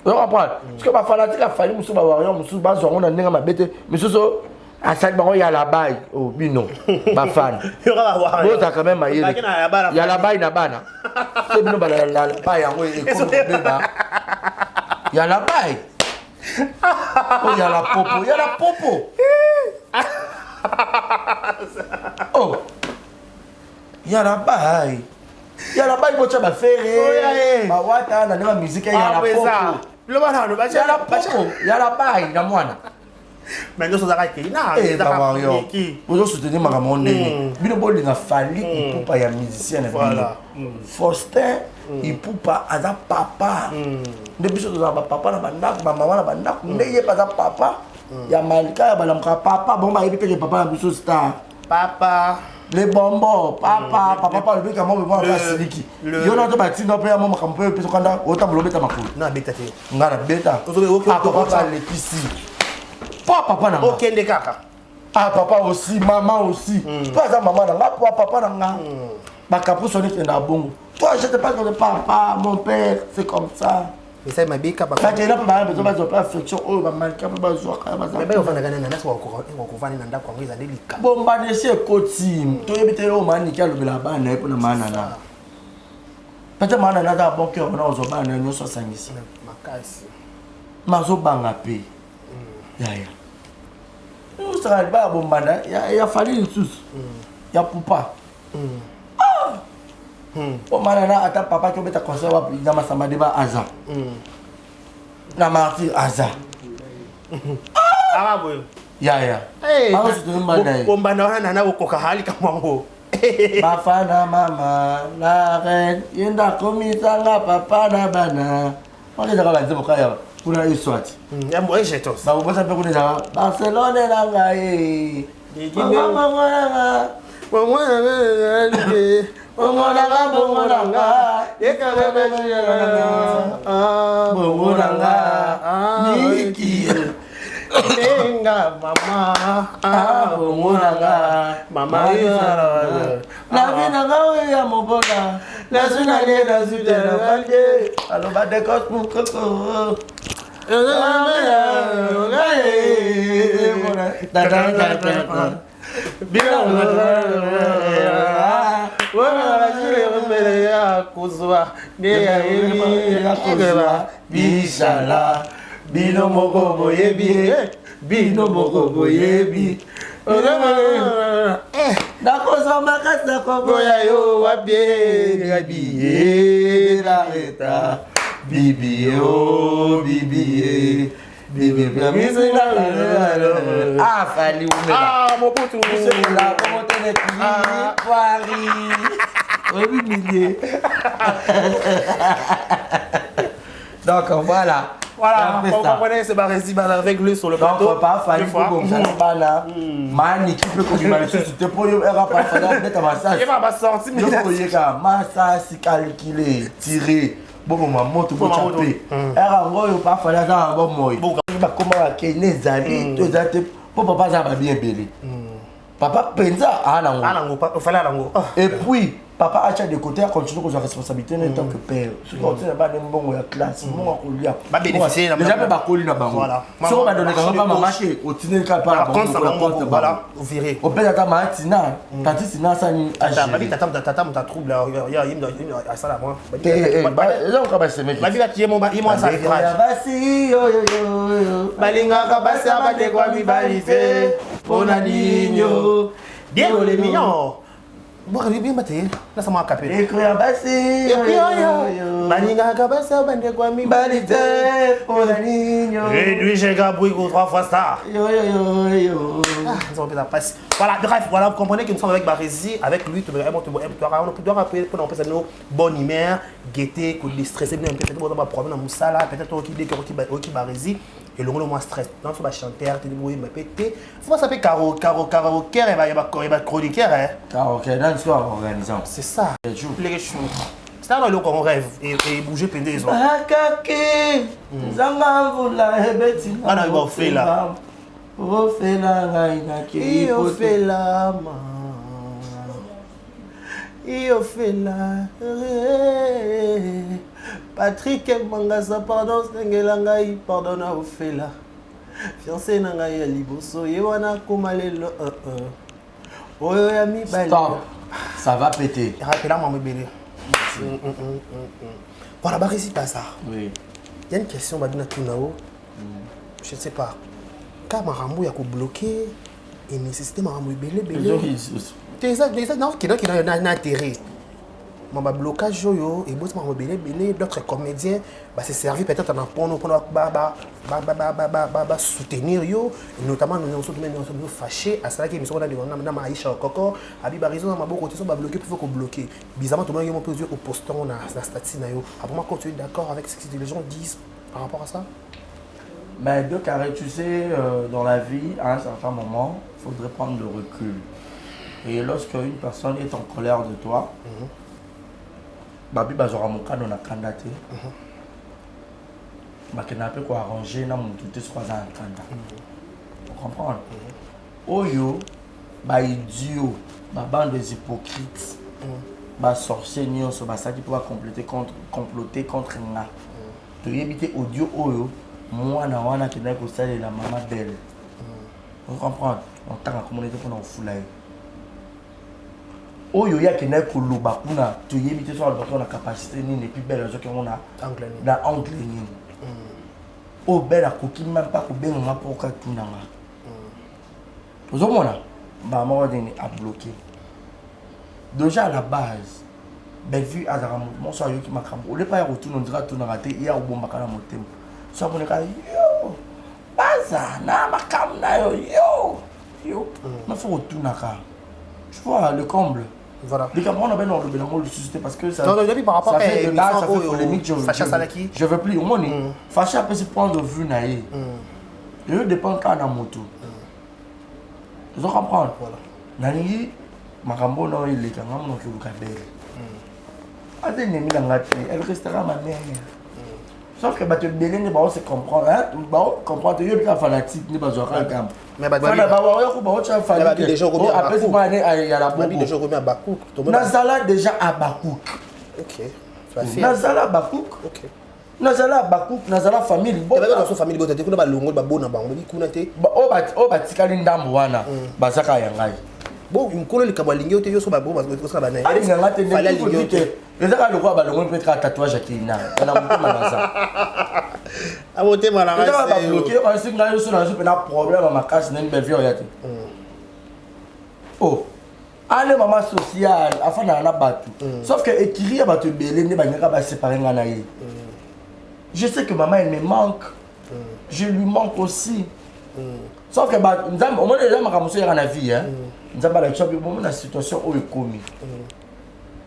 Tu comprends? Parce que ma fanatique a fallu me voir, me base on a n'enga ma bête, monsieur so à ça il y a la baille oh bino ma fan. Il y aura voir. Bon t'as quand même il y a la baille na bana. C'est bino la baille en ouais il y a la baille. Oh il y a la popo, il y a la popo. Oh. Il y a la baille. Il y a la baille pour tu vas faire. Ma wata na la musique il y a la popo. Il y a la popo, il y a la baille na mwana. Mais nous sommes arrêtés. Eh Mario. Vous soutenez ma maman ndenge. Bino boli na fali il poupa ya musicien na voilà. Faustin il poupa aza papa. Depuis que za papa na bandako, maman na bandako, ndeye pas papa. Ya malika ya balamka papa, bon ba yebi pe papa na biso star. Papa Les bonbons, papa, le bec à moi, moi, la siliki. Yo n'a pas bâti, non, pas à moi, ma campagne, puis quand on a autant de bêta ma cour. Non, bêta. On a la bêta. Papa, l'épicerie. Papa, n'a pas. Ok, les caca. Ah, papa aussi, maman aussi. Pas ça, maman, là, papa, là. Ma capou sonne qui est dans bon. Toi, je te parle de papa, mon père, c'est comme ça. Mais ça, ma béca, papa. Quand il a pas besoin de affection, oh, ma mère, quand même, je mais ben, on va gagner un assaut on va aller dans Congrès à délicat. Bon, bah, c'est Kotim. Tu es bien au mani qui a le là-bas, n'est pas le manana. Peut-être manana a bon cœur, on a aux urbains, nous sommes cinq ici. Ma casse. Mazo bangapé. Ya. Nous sommes là, bon, manana, il y a fallu une souce. Il y a poupa. Oh manana ata papa qui obeta conseil wa dans ma samadeba aza. Na martyr aza. Ah boy. Ya. Eh. Ah c'est une banda. Bomba na nana ukoka hali kama ngo. Bafana mama la reine yenda komisanga papa na bana. On est dans la zone kaya pour la Swati. Ya moi jetos. Ba bosa pe kuna za Barcelone na ngai. Mama. Niki. Enga mama. Mama. La vie n'a pas eu à mon bonheur. La zone allait dans une valide. Alors, va des côtes pour coco. Bishala bino moko boyebi bino moko boyebi nakozoma kasi nakoboya yo wabie gabiye lareta bibio bibie ah fali ah mon pote là comment t'es Paris oui millier donc voilà voilà on comprenait c'est Barési avec lui sur le plateau donc pas fallu comme ça bana mani qui peut comme mal c'était pour yo era pas fallu mettre massage il va sortir mais il ka massage calculer tirer bon maman tout pour taper era ngoyo pas fallu ça bon moi ba comment que nezali to zate pour papa ça va bien belé papa penza ana ngo pas fallait ana ngo et puis papa a de côté a continué avec sa responsabilité en tant que père. Si on tient pas de bon la classe, mon colia. Ba bénéficier déjà pas coller na bango. Voilà. Si on va donner quand même maman chez au tiner ka pas bon. Voilà, vous verrez. Au père ta matina, tati sina ça ni agir. Tata ta trouble là, il ça là moi. Là on va se mettre. Ba vila tié mon ba moi ça virage. Basi yo yo yo. Balinga ka basi abate kwa mi balise. Pona ninyo. Bien les mignons. Bon, il est bien maté. Là, ça m'a capé. Et quand basi yo yo. Balinga ka basi abate kwa mi balise. Pona ninyo. Et lui j'ai gabouille 3 fois star. Yo yo yo. Nous avons fait la passe. Voilà, bref, voilà, vous comprenez que nous sommes avec Barési, avec lui, tu dois rappeler pour nous passer nos bonne humeur, gaieté, coup de stress, peut-être qu'on va problème dans Moussala, peut-être qu'on va qui Barési, et le moins stress. Donc, on va chanter, tu dis, mais pété. Faut pas s'appeler karaoké, il va chroniqueur, hein. Karaoké, dans le soir organisant. C'est ça. Les choses. C'est là qu'on rêve et bouger plein des autres. Akaki, zanga vula hebeti. Ah non, il va faire là. Ofela ngaina ki Iofela ma Iofela Patrick Mangasa pardon Stengela ngai pardon na Ofela fiancé na ngai ya liboso ye wana komalelo oyo ya mibali stop ça va péter rappela maman bébé voilà Barési pas ça oui il y a une question badina tunao je ne sais pas quand Marambo a bloqué et nécessité Marambo belé non qui n'a intérêt mon blocage yo et boss Marambo belé d'autres comédiens bah c'est servi peut-être pour soutenir yo notamment nous sommes fâchés à cela qui me sont dans Maïcha Koko abi Barizo na maboko sont bloqué pour bloquer bizarrement tout le monde peut au poston na statut na yo après moi quand tu es d'accord avec ce que les gens disent par rapport à ça. Mais donc, tu sais, dans la vie, à un certain moment, il faudrait prendre le recul. Et lorsque une personne est en colère de toi, babi bazora mokano na kandate. Bakena pe ko arranger na mutu te soit en kanda. Vous comprenez? Oyo ba idiot, ba bande des hypocrites. Ba sorcier nyonso ba ça qui peut comploter contre nga. To yebite audio oyo mwana wana ki na ko saler la maman belle. Vous comprenez? On t'a communauté pour nous foulaye. Oyo ya kena ko loba kuna to yebite so la capacité ni et puis belle zo que on a na angle ni. Oh belle a koki même pas ko benga pour ka tunanga. Vous comprenez? Ba mo dini a bloqué. Déjà à la base, ben vu à la mon soir yo ki makambo. Ole pas retourne on dira tout na raté il y a au bomba kana motem. So on ka yo. Baza na makam na yo. Mais faut retourner ka. Tu vois le comble. Voilà. Les camarades ben on le bénamo de susciter parce que ça. Non, depuis par rapport à ça fait polémique. Je veux plus au moins Facha peut se prendre vue naïe. Je dépend quand dans moto. Tu dois comprendre. Voilà. Nani makambo no il est quand même que vous cabelle. Adene mi ngati, elle restera ma mère. Sauf que tu belé ne pas se comprendre, hein, ba comprendre yo bien fanatique ne pas jouer à camp. Mais ba ba wa ko ba cha fanatique. Déjà remis à après c'est pas il y a la bombe. Déjà remis à Bakouk. Nazala déjà à Bakouk. OK. Nazala Bakouk. OK. Nazala Bakouk, Nazala famille. Bon, dans son famille bote kuna ba longo ba bona bango bi kuna te. O ba tikali ndambo wana. Bazaka ya ngai. Bon, une colo le kabalingi ote yo so ba bo ba ko sa ba na. Ali nganga te ne ko dite. Ezaka lokwa ba longo peut-être un tatouage à Kina. On a monté manaza. A monté manaza. Ezaka ba bloquer on sait ngai so na so na problème ma casse na belle vie oyate. Oh. Allez maman sociale afana na batu. Sauf que écrire ba te belé ne ba ngaka ba séparer ngana ye. Je sais que maman elle me manque. Je lui manque aussi. Sauf que au moins déjà ma camuso yana vie hein. Nzamba la chope bon na situation où est commis.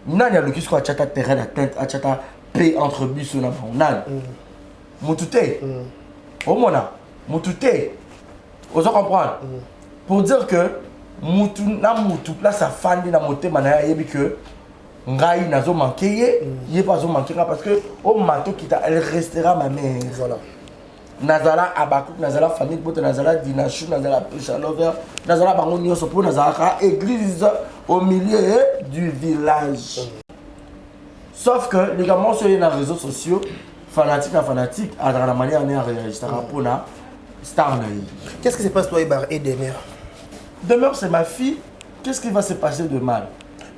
Nani a le qui soit chata terrain la tête a chata paix entre biso na banal. Mutute. Au mona mutute. Vous comprendre. Pour dire que mutu na mutu place à fandi na motema na yebi que ngai nazo manquer yé pas zo manquer parce que au mato kita elle restera ma mère. Voilà. Nazala Abakouk, Nazala famille, Nazala Dinachou, Nazala Péchalover, Nazala Bangonio Sopo, Nazala église au milieu du village. Sauf que les gamins sur les réseaux sociaux, fanatiques, à la manière de réagir pour la star. Qu'est-ce qui se passe toi et Demer? Demer c'est ma fille. Qu'est-ce qui va se passer de mal?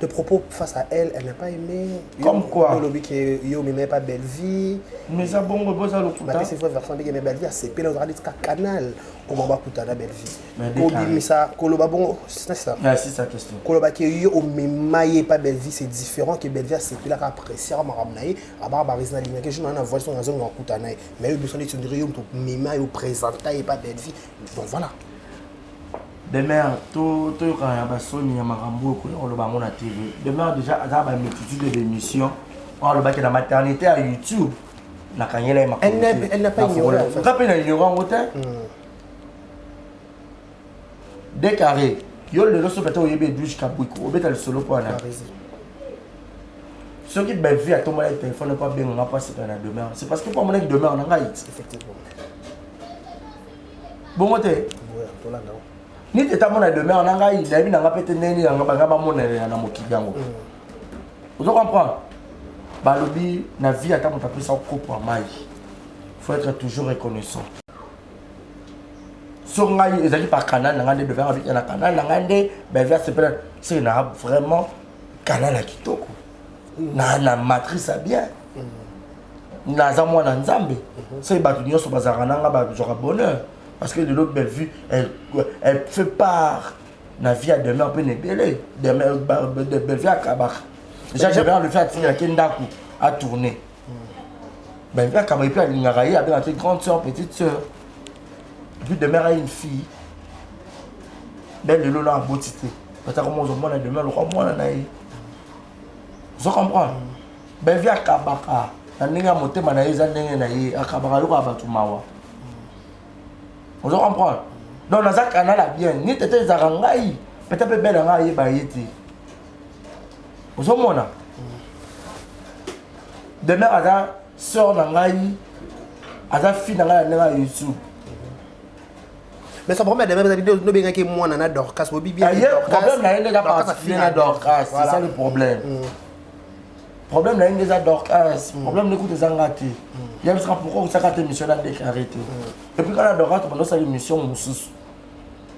Tes propos face à elle, elle n'a pas aimé. Comme quoi? Le lobby qui n'aimait pas belle vie. Mais ça bon rebosa le coup. C'est une version de belle vie, c'est pile dans le canal. Comment va coûter la belle vie? Kobi ça, Koloba bon, c'est ça. Merci sa question. Koloba qui yo mais pas belle vie, c'est différent que belle vie, c'est plus là qu'apprécier ma ramnaï, à barbarisme ligne que je n'en vois son zone en coutanaï. Mais il besoin de se dire yo mais au présenter pas belle vie. Donc voilà. Demain, tout le monde Sony Marambo, on le bango na TV. Demain déjà, il y a une multitude d'émissions. On le bac la maternité à YouTube. Elle n'a pas ignoré. Vous rappelez la ignorant au temps? Décarré. Yo le loso peut-être au yébé douche kabouiko. Au bétal solo pour un. Ceux qui belle vie à ton moyen téléphone ne pas bien on n'a pas c'est demain. C'est parce que pour mon demain on a effectivement. Bon côté. Ouais, toi là non. Ni teta mona demain on a il a vu n'a pété neni nga ba mona na mokigango. Vous comprenez? Balobi na vie ata mon tapis ça coupe en maille. Faut être toujours reconnaissant. Sur ngai ezali par canal nga de devant avec na canal nga ndé ben vers c'est na vraiment canal à kitoko. Na matrice à bien. Na za mwana nzambe. C'est batu nyonso bazara nga ba jora bonheur. Parce que de l'autre belle vue, elle fait part de la vie à demain, on peut nébeler. De belle vie à Kabak. Déjà, j'avais le fait à Kendaku à tourner. Belle vie à Kabak, et puis à Lingaraï, avec une grande soeur, petite soeur. Et puis demain, il y a une fille. Belle de l'eau à Botité. Parce que comment on a demain, le roi, moi, on a eu. Vous comprenez? Belle vie à Kabak. On a monté, on a eu à Kabak, on a eu. Vous comprenez? Donc, dans un canal, bien, ni tete zarangai, peut-être belle nga yeba yeti ozomona demain aza sœur na ngai aza fille na ngai na YouTube. Mais ça promet de même vidéo no benga ke moi na Dorcas bobi bien. Le problème na yende pas fille Dorcas, c'est ça le problème. Problème na yende Dorcas, problème n'écoute les engati. Il y a parce pourquoi ça quand émission là déclaré. Et puis quand la Dorcas pendant sa émission mususu.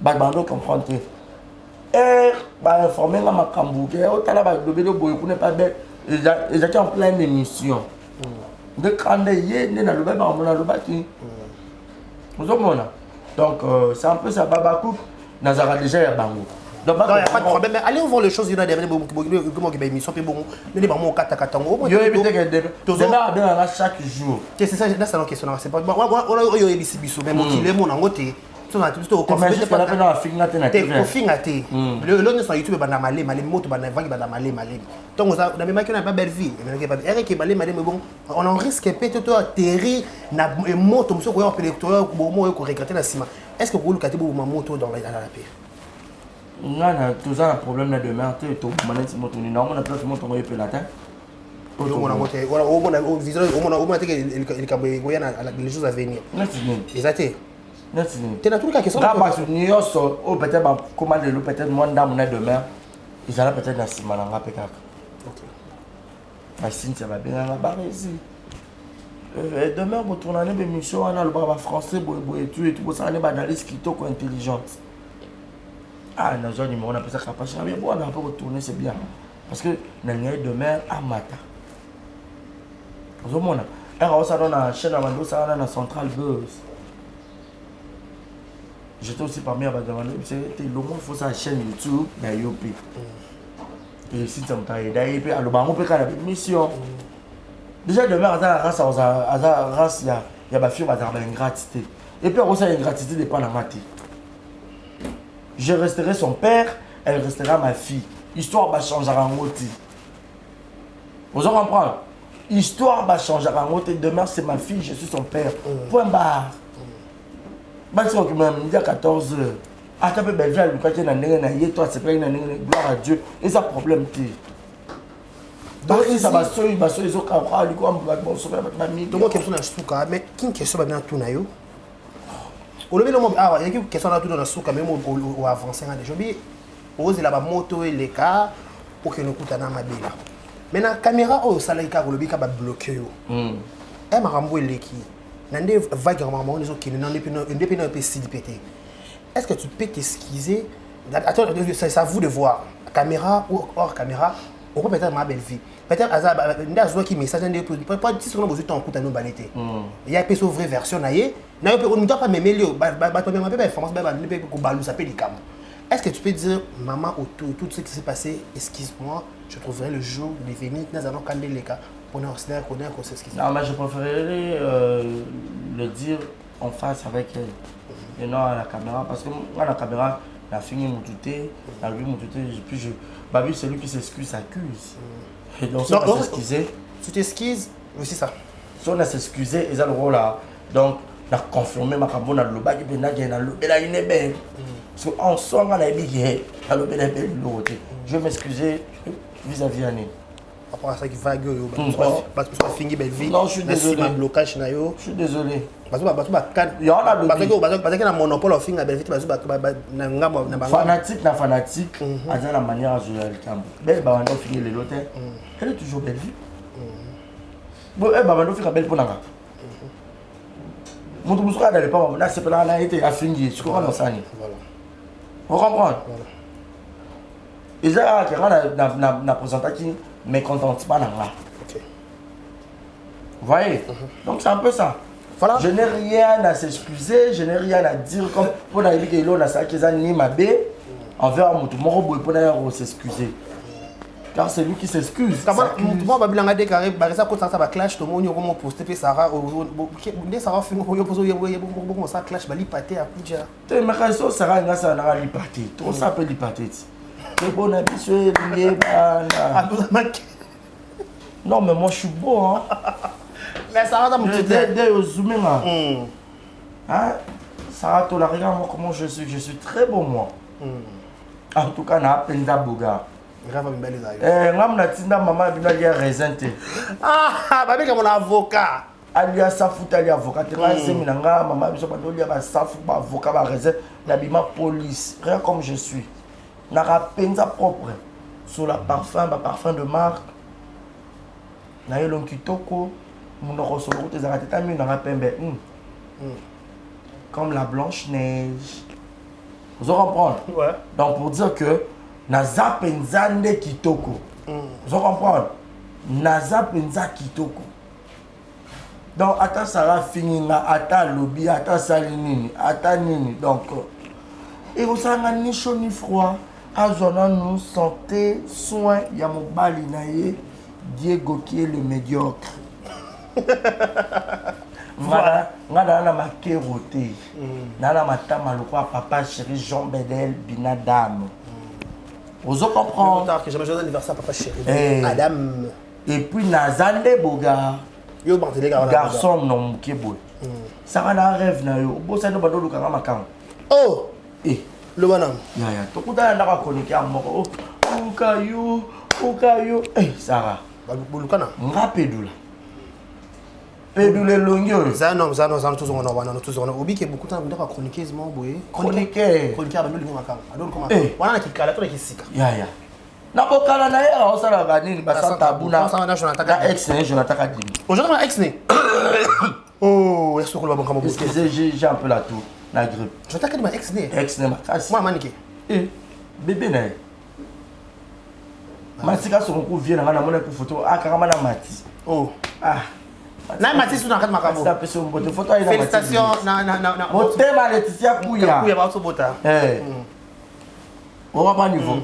Ba bando comprendre. Et ba informer ma makambu ke o tala ba lobelo boy ku ne pas bête. Ils étaient en pleine émission. De quand yé ne na loba ba mona loba ti. Ozomona. Donc, c'est un peu ça, Babakou, Nazara déjà, il y a Bango. Donc, il n'y a pas de problème. Mais allez voir les choses, il y a des émissions, puis bon, il y a des katatango. Il y a des débats chaque jour. C'est ça, c'est la question. C'est pas. On a eu des bisous, mais mon qu'il est mon angoté. Tu as tout au conflit. Tu as fait dans la finga, tu as fait. Au finga, le long sur YouTube, il y a malé, moto, il y a vague, il y a malé. Donc, on a même pas belle vie. Eric est malé, mais bon, on en risque peut-être atterrir na moto, monsieur, qu'on a électoral, qu'on regrette la cima. Est-ce que vous voulez que vous ayez moto dans la paix? On a tous un problème de merde, tu as mané sur moto, non, on a plein de moto, on a eu la tête. Les choses à venir. Exactement. Tu as tout le cas qui sont là. New York, peut-être comment le loup, peut-être moi, demain, ils allaient peut-être dans Simananga PK. Ok. Ça va bien dans la barre ici. Demain, vous tournez une émission, on a le bras français, et tout, ça, on a une analyse qui est intelligente. Ah, on appelle ça capacité. Mais bon, on a un peu retourné, c'est bien. Parce que demain, à Mata. Vous voyez, on a une chaîne à Mando, ça a une centrale buzz. J'étais aussi parmi à Badamano, c'était le monde faut sa chaîne YouTube d'IOP. Et si tu me tailles d'IOP, alors on peut faire la mission. Déjà demain, à la race, il y a ma fille qui a une gratitude. Et puis on a une gratitude dépend de la maté. Je resterai son père, elle restera ma fille. Histoire va changer en moti. Vous comprenez? Histoire va changer en moti. Demain c'est ma fille, je suis son père. Point barre. Je suis à 14 h. Ah, tu peux belle quand tu es toi, c'est pas une gloire à Dieu. Et ça problème. Donc, si ça va sauver, il va sauver les autres. Donc, question na souka, mais qui question bien tout na yo? On le met le mot ah, il y a une question na tout dans souka même au avancer déjà. Bi, ose la ba moto et les cas pour que nous coutana mabela. Mais na caméra au salaika ko le bi ka ba bloquer yo. Eh marambo eleki. Nande vague maman les autres qui n'en indépendant un peu pété. Est-ce que tu peux t'excuser? Attends, c'est à vous de voir. Caméra ou hors caméra, on peut peut-être ma belle vie. Peut-être Azar qui message pas 10 secondes besoin temps coûte à nous banité. Il y a une vraie version naie. On ne doit pas m'aimer le est-ce que tu peux dire maman autour tout ce qui s'est passé, excuse-moi, je trouverai le jour de venir nous allons calmer les cas pour nous connaître qu'on s'excuse. Non mais je préférerais le dire en face avec elle et non à la caméra parce que moi la caméra la fini mon touté, la lui mon touté puis je Babi c'est lui qui s'excuse s'accuse. Et donc, si on va s'excuser. Tu t'excuses, aussi ça. Si on a s'excusé, ils ont le rôle là. Donc, on a confirmé ma cabane, le bac, et il est belle. Parce qu'en soi, on a dit que je vais m'excuser vis-à-vis d'Annie. Après ça, qui va gueuler, parce que ça finit belle vie. Non, je suis désolé. Blocage, je suis désolé. Parce que a monopole au fin de la belle vie, fanatique, à la manière à jouer le camp. Belle, on finit les lots. Elle est toujours belle vie. Bon, elle va faire belle pour la. Mon tour à l'époque, là, c'est pas là, été affinité. Tu comprends ça? Vous comprenez? Et là, la présentation, mais content, pas là. Vous voyez? Donc, c'est un peu ça. Voilà. Je n'ai rien à s'excuser, je n'ai rien à dire comme pour la vie que l'on a ça qui a ni ma bé envers mon tout mon pour d'ailleurs s'excuser. Car c'est lui qui s'excuse. Moi ba bilanga déclaré ba ça ko ça va clash to monyo comment poster pe Sarah ndé Sarah fingo ko yo poso yo bon ça clash ba li paté à Kuja. Tu me raison Sarah nga ça na li paté. Tout ça peut li paté. C'est bon habitué lié bana. Non mais moi je suis beau hein. Mais Sarah dans mon petit hein? Sarah, tu la regardes moi comment je suis très beau moi. En tout cas, na penza boga. Grave une belle zaï. Ngam na tinda maman bino lia raisin te. Ah, bah avec mon avocat. Alia safu ta lia avocat te nga semi na nga maman biso ba lia ba safu ba avocat ba raisin na bima police. Rien comme je suis. Na ra penza propre. Sur la parfum de marque. Na yelon kitoko. Mon rosolo te zara teta mi na ra pembe. Comme la Blanche-Neige. Vous comprenez? Ouais. Donc pour dire que naza penza nde kitoko. Vous comprenez? Naza penza kitoko. Donc attends ça va finir na attends lobby, attends salinini, attends nini. Donc et vous avez ni chaud ni froid. Azona nous santé, soin, ya mobali naye Diego qui est le médiocre. Voilà, ngana na makeroté. Nana matama lokwa papa chéri Jean Bedel Binadam. Vous comprenez? Que j'ai joyeux anniversaire papa chéri. Adam. Et puis Nazande Boga. Yo bantelé garçon non mukebo. Ça va na rêve na yo. Bo ça no bando lokanga makam. Oh. Le bonhomme. Ya to kuta na ka chronique ya moko. Ukayo. Sarah. Bolukana. Ngapedula. Pédule longueur. Zanon, tous on a oublié qu'il y a beaucoup de temps de chroniquer, chroniquer à Bambi Makam. Alors comment? Voilà qui cala toi qui sika. Ya. Na bokala na ya o sala banini basanta tabuna. Na ex ne Jonathan Kadimi. Aujourd'hui ex ne. Oh, est-ce que le bon comme parce que j'ai un peu la tour, la grippe. Jonathan Kadimi ex ne. Ex ne ma casse. Moi maniqué. Bébé na. Masika so ko vient na mona ko photo akama na mati. Oh. Na mati suna kat makabo. Félicitations na. Motema Laetitia Kuya. Kuya ba so bota. On va pas niveau.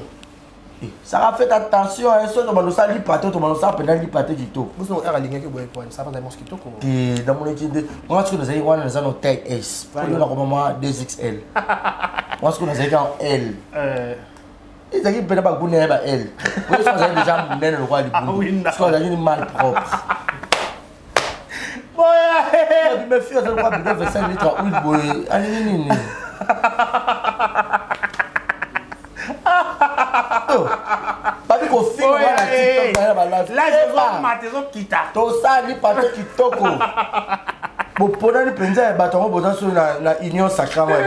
Ça va faire attention à ça, on va nous salir pâté, on va nous salir pendant les pâtés qui tournent. Vous avez aligné que vous avez ça va dans mosquito quoi. Et dans mon étude, moi ce que nous avons dans nos taille S. Pour nous comme moi 2XL. Moi ce que nous avons en L. Ils ont pas de bonnet à L. Pour ça vous avez déjà monné le roi du boulot. Parce qu'on a une mal propre. Boy, tu me fais ça quoi de 25 litres huile boy. Allez nini. Papi ko film na TikTok na ba live. Live ba matezo kita. To sa ni pato kitoko. Bo pona ni penza ba to boza so na union sacrament.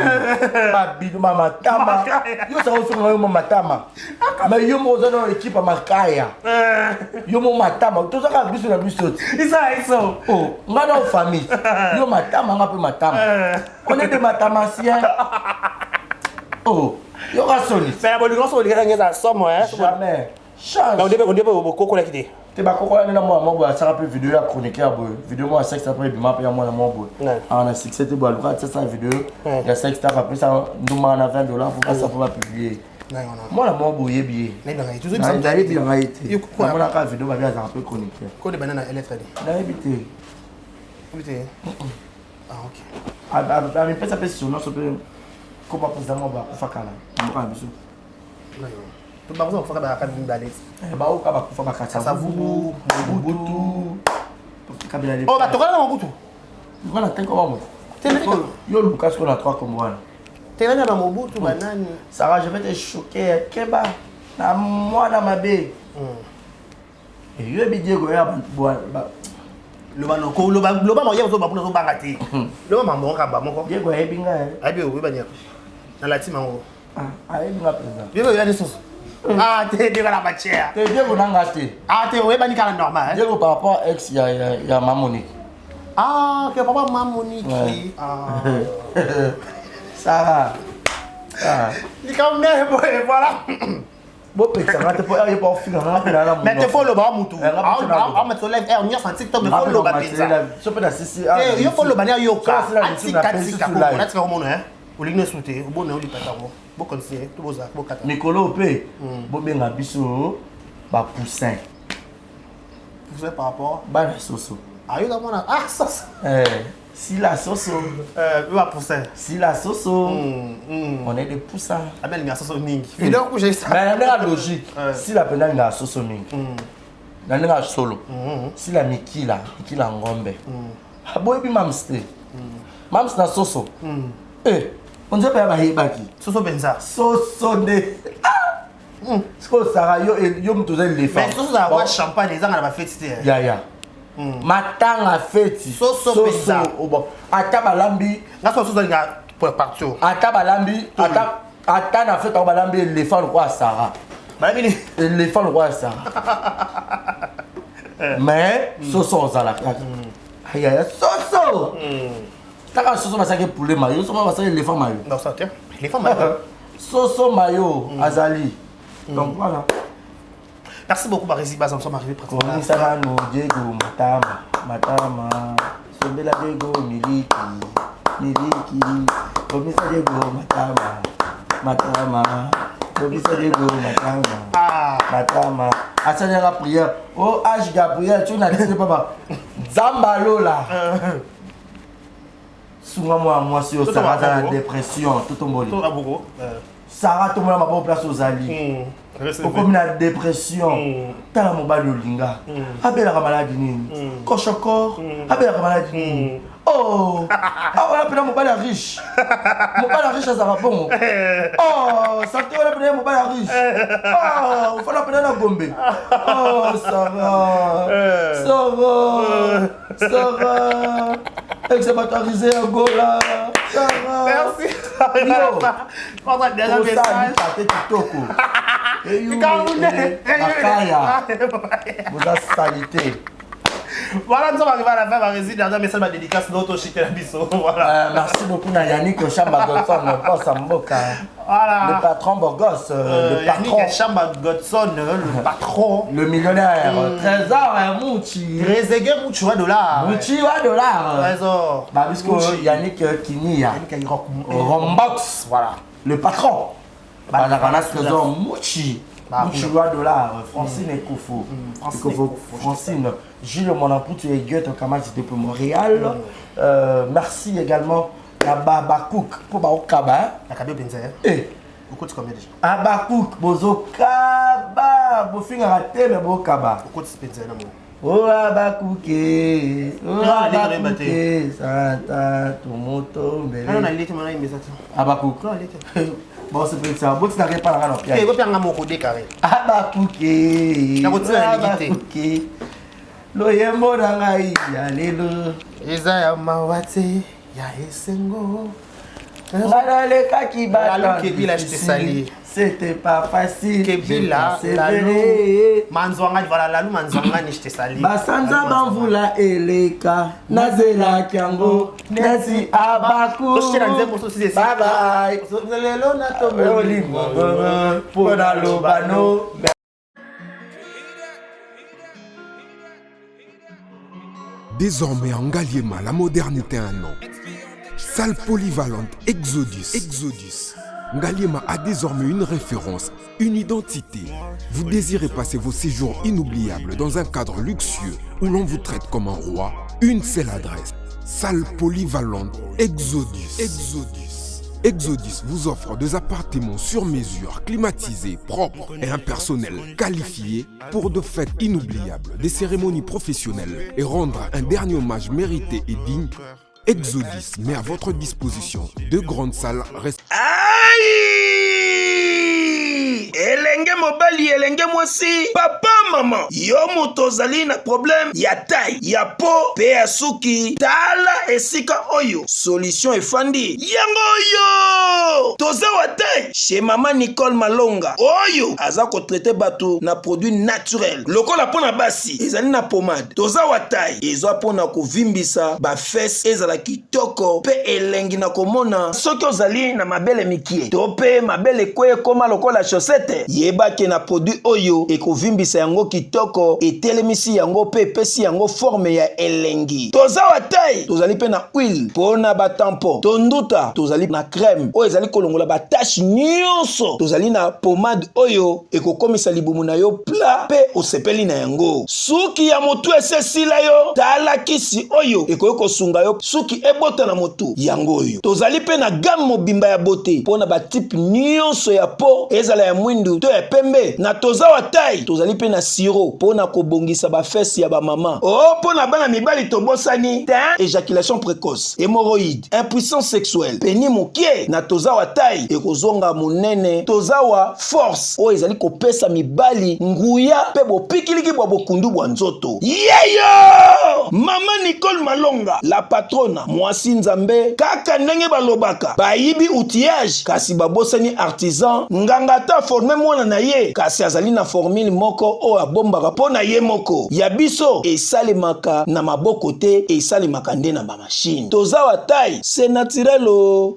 Ba bidu mama tama. Yo sa so ngo mama tama. Mais yo mo za no équipe makaya. Yo mo matama. To sa ka biso na biso. Isso. Oh, ngana famille. Yo matama ngape matama. On est des matamasiens. Oh. Yo rasoni. C'est bon, nous sommes les gars somme jamais. Change. On devait beaucoup quitter. Tu vas quoi na moi ça rappelle vidéo la chronique à boy. Vidéo moi sexe après bima pa moi na moi boy. On a succès te boy le ça vidéo. Il y a sexe après ça nous m'en a $20 pour pas ça pour pas publier. Moi la moi boy bien. Mais toujours ça d'aller bien été. Yo quoi on a ka vidéo ba bien ça rappelle chronique. Quoi de banana LFD. Na éviter. Éviter. Ah OK. Ah mais peut ça peut sur non ça peut comment précisément ba kufa kala. Mko biso. Tu vas voir faire ba kabine balé. Ba o ka ba kufa ba kata. Ça vous Mobutu. Oh ba toka na Mobutu. Voilà, t'es comment moi? Yo le Lucas qu'on a 3 comme moi. T'es là na Mobutu banani. Sarah, je vais te choquer. Keba na moi na mabe. Et yo bi Diego ya ba le bano ko lo ba mo yezo ba puno banga ti. Lo ma mo ka ba mo ko. Diego e binga e. Abi o ba nya. Na lati mango. Ai binga pesa. Diego ya neso. Te Diego la bachea. Te Diego na ngate. Te o ba ni kala normal. Diego par rapport ex ya Mamoni. Que papa Mamoni qui. Sarah. Ni comme mais voilà. Bon, ça va te faire un peu de film. Mais tu faut le bas moutou. Ah, mais tu lèves, on y a sur TikTok, mais faut le bas pizza. Je peux d'assister. Il faut le bas yoka. Atika, on a tiré au monde, hein. Au ligne sauté, au bon, on lit pas tant. Bon conseiller, tout beau ça, bon kata. Nicolo P. Bon ben la biso, ba poussin. Poussin par rapport. Ba la soso. Ah, il y a mon sauce. Si la soso. Va poussin. Si la soso. On est des poussins. Ah ben il y a sauce ningi. Vidéo que j'ai ça. Mais la logique. Si la pena il y a soso ningi. Na ninga solo. Si la mikila ngombe. Boy bi mamste. Mams na soso. On dirait pas ba hibaki. Soso benza. Soso de. Ce que Sarah yo mutoza éléphant. Mais soso za wa champagne les nga na ba fête té. Ya. Matanga fête. Soso pesa. Bon, ata balambi, Nga soso za nga pour partout. ata balambi, ata na fête balambi éléphant quoi Sarah. Balambi Éléphant quoi Sarah. Mais soso za la kaka. Aya soso. Taka soso basake poulet mayo, soso basake éléphant mayo. Non ça tiens. Les femmes. Soso mayo azali. Donc voilà. Merci beaucoup Barési Bas, nous sommes arrivés pratiquement. Komi sana no Diego Matama. Sombela Diego Miliki. Komi sana Diego Matama. Komi sana Diego Matama. Asanya la prière. Oh H Gabriel, tu n'as dit pas. Zambalo là. Souvent moi sur Sarah dans la dépression, tout au monde. Tout à beaucoup. Sarah tout le monde m'a pas place aux alliés. Comme la dépression, t'as la mobile linga. Abela la maladie nini. Kochoko, abela la maladie nini. Oh, ah on appelle mobile riche. Mobile riche ça va bon. Oh, ça te on appelle mobile riche. Oh, on faut l'appeler la bombe. Oh, ça va. Exématarisé à Gola. Ça va. Merci. On va déjà message. Vous avez salité. Voilà, nous sommes arrivés à la fin, Barési, dernier message de dédicace, notre chité la biso. Voilà. Merci beaucoup à Yannick Chamba Godson, Voilà. le patron Borgos, le patron. Yannick Chamba Godson, le patron. Le millionnaire, Trésor Mouchi. Rézégué Mouchoua $. Mouchi $. Trésor. Bah, puisque Yannick Kinia. Yannick Rombox. Voilà. Le patron. Bah, la Trésor Mouchi. Mouchi $. Francine et Koufou. Francine. Gilles Monapou, tu es Goethe, Kamal, c'était pour Montréal. Merci également à Babakouk pour Baokaba. La Kabé Benzer. Et beaucoup de combien déjà? Abakouk, Bozokaba, Bofinga raté, mais Bokaba. Beaucoup de Benzer, non? Oh Abakouké, oh Abakouké, Santa, Tomoto, Mbele. Non, il était mon ami, mais ça. Abakouk. Non, il était. Bon, c'est peut-être ça. Bon, tu n'arrives pas à la Eh, vous perdez mon code carré. Abakouké. Abakouké. Loyembo nangai ya lelo. Isaiah Mawate, ya Esengo. Malaleka qui bat. Kebila, je te salue. C'était pas facile. Kebila, c'est Lalou. vrai. Manzwanga, voilà, Lalou, Manzwanga, je te salue. Basanza bamvula eleka. Nazela kiango. Nesi abaku. Bye bye. Lelo na tomo. Olimo. Pona lobano. Désormais en Ngaliema, la modernité a un nom. Salle polyvalente Exodus. Ngaliema a désormais une référence, une identité. Vous désirez passer vos séjours inoubliables dans un cadre luxueux où l'on vous traite comme un roi? Une seule adresse. Salle polyvalente Exodus. Exodus vous offre des appartements sur mesure, climatisés, propres et un personnel qualifié pour de fêtes inoubliables, des cérémonies professionnelles et rendre un dernier hommage mérité et digne. Exodus met à votre disposition deux grandes salles elenge mobali elenge mwasi papa mama yo moto ozali na problème ya taille ya po pe ya suki tala esika oyo solution efandi yango oyo toza wa taille chez mama Nicole Malonga oyo aza kotraite bato na produit naturel lokola pona basi ezali na pomade toza wa taille ezwa pona kovimbisa ba fesse ezala kitoko pe elengi na komona soki ozali na mabele mikie to pe mabele koye koma lokola chaussette yebake na produit oyo ekovimbisa yango kitoko etelemisi yango pe epesi yango forme ya elengi toza wa taille tozali pe na huile pona batampo tonduta tozali na crème oyo ezali kolongola batache nyonso tozali na pomade oyo ekokomisa libumu na yo pla pe osepeli na yango suki ya motu esesila yo tala kisi oyo ekoki kosunga yo suki ebota na motu yango oyo tozali pe na gamme mobimba ya beauté pona batipe nyonso ya po ezala ya mwindu mwindu to ya pembe na toza wa taille tozali pe na siro pona kobongisa ba fesse ya ba mama oh pona bana mibali tobosani éjaculation précoce hémorroïde impuissance sexuelle peni mokie na toza wa taille ekozonga monene toza wa force o ezali kopesa mibali nguya pe bopikiliki bwa bokundu bwa nzoto yeyo mama Nicole Malonga la patrona mwasi nzambe kaka ndenge balobaka bayibi outillage kasi babosani artisan nganga ta forme mwana na ye kasi azali na formule moko o abombaka po na ye moko ya biso esalemaka na maboko te esalemaka nde na ba machine toza wa taille c'est naturel o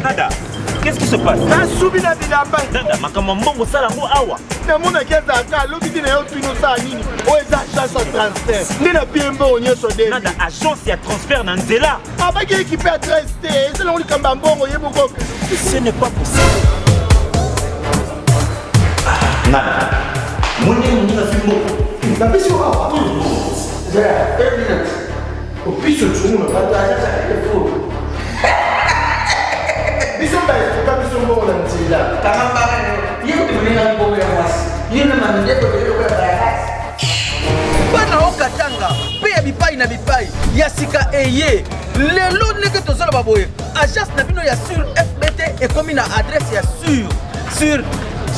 Nada, qu'est-ce qui se passe? Nada, makambo mbongo sala ngo awa. Nada, agence ya transfert na nzela. Ce n'est pas possible. Nada. Mwenye mwenye fimbo. Napesi awa. Opiso tu no bata telefone. Bisomba efuka bisombo na nzela. Kama yeye tumelenga mbongo ya mwasi. Yeye na mandepo ndio kwa baraka. Bana okatanga pe bipai na bipai ya sika eye lelo ndenge tozala baboye agence na bino ya sur FBT ekomi na adresse ya sur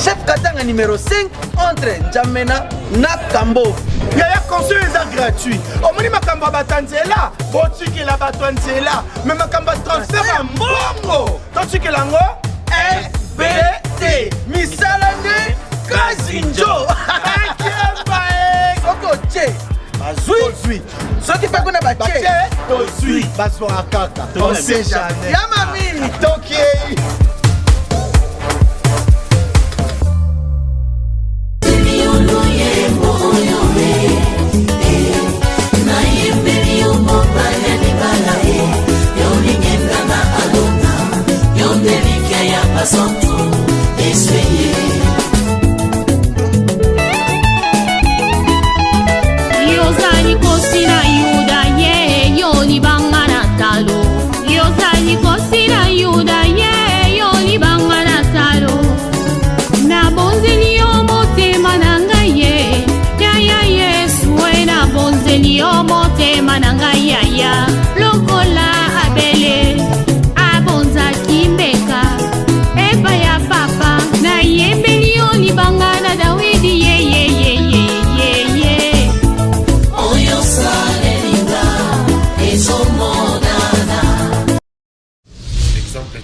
chef katanga numéro 5 entre Njamena na Kambo. Yaya conseil est gratuit. Omoni makamba batanzela, botiki la batanzela, mais makamba transfert en bongo. Totiki lango FBT. Misalane Kazinjo. Oko che. Bazui. Soki pa kona ba che. Tozui. Baso akaka. On sait jamais. Yamami. Toki.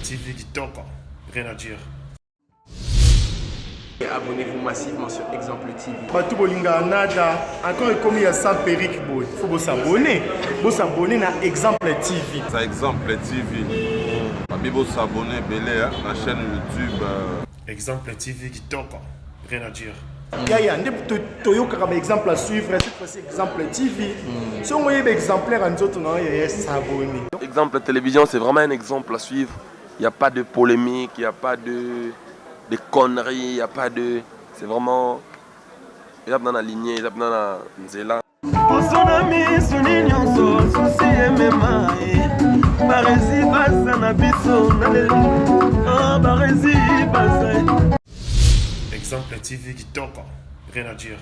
TV Kitoko, rien à dire. Abonnez-vous massivement sur Exemple TV. Batou bolinga nada, encore comme il y a ça Peric Boy. Faut vous s'abonner. Vous s'abonner à Exemple TV. Ça Exemple TV. Babi vous s'abonner belé à la chaîne YouTube. Exemple TV Kitoko, rien à dire. Yaya, Toyoka comme exemple à suivre, cette fois-ci Exemple TV. Si on voyait exemplaire en autres, on va s'abonner. Exemple télévision, c'est vraiment un exemple à suivre. Il n'y a pas de polémique, il n'y a pas de conneries, il n'y a pas de... C'est vraiment... Il y a dans la lignée, il y a dans la nzela. Exemple TV Kitoko, rien à dire.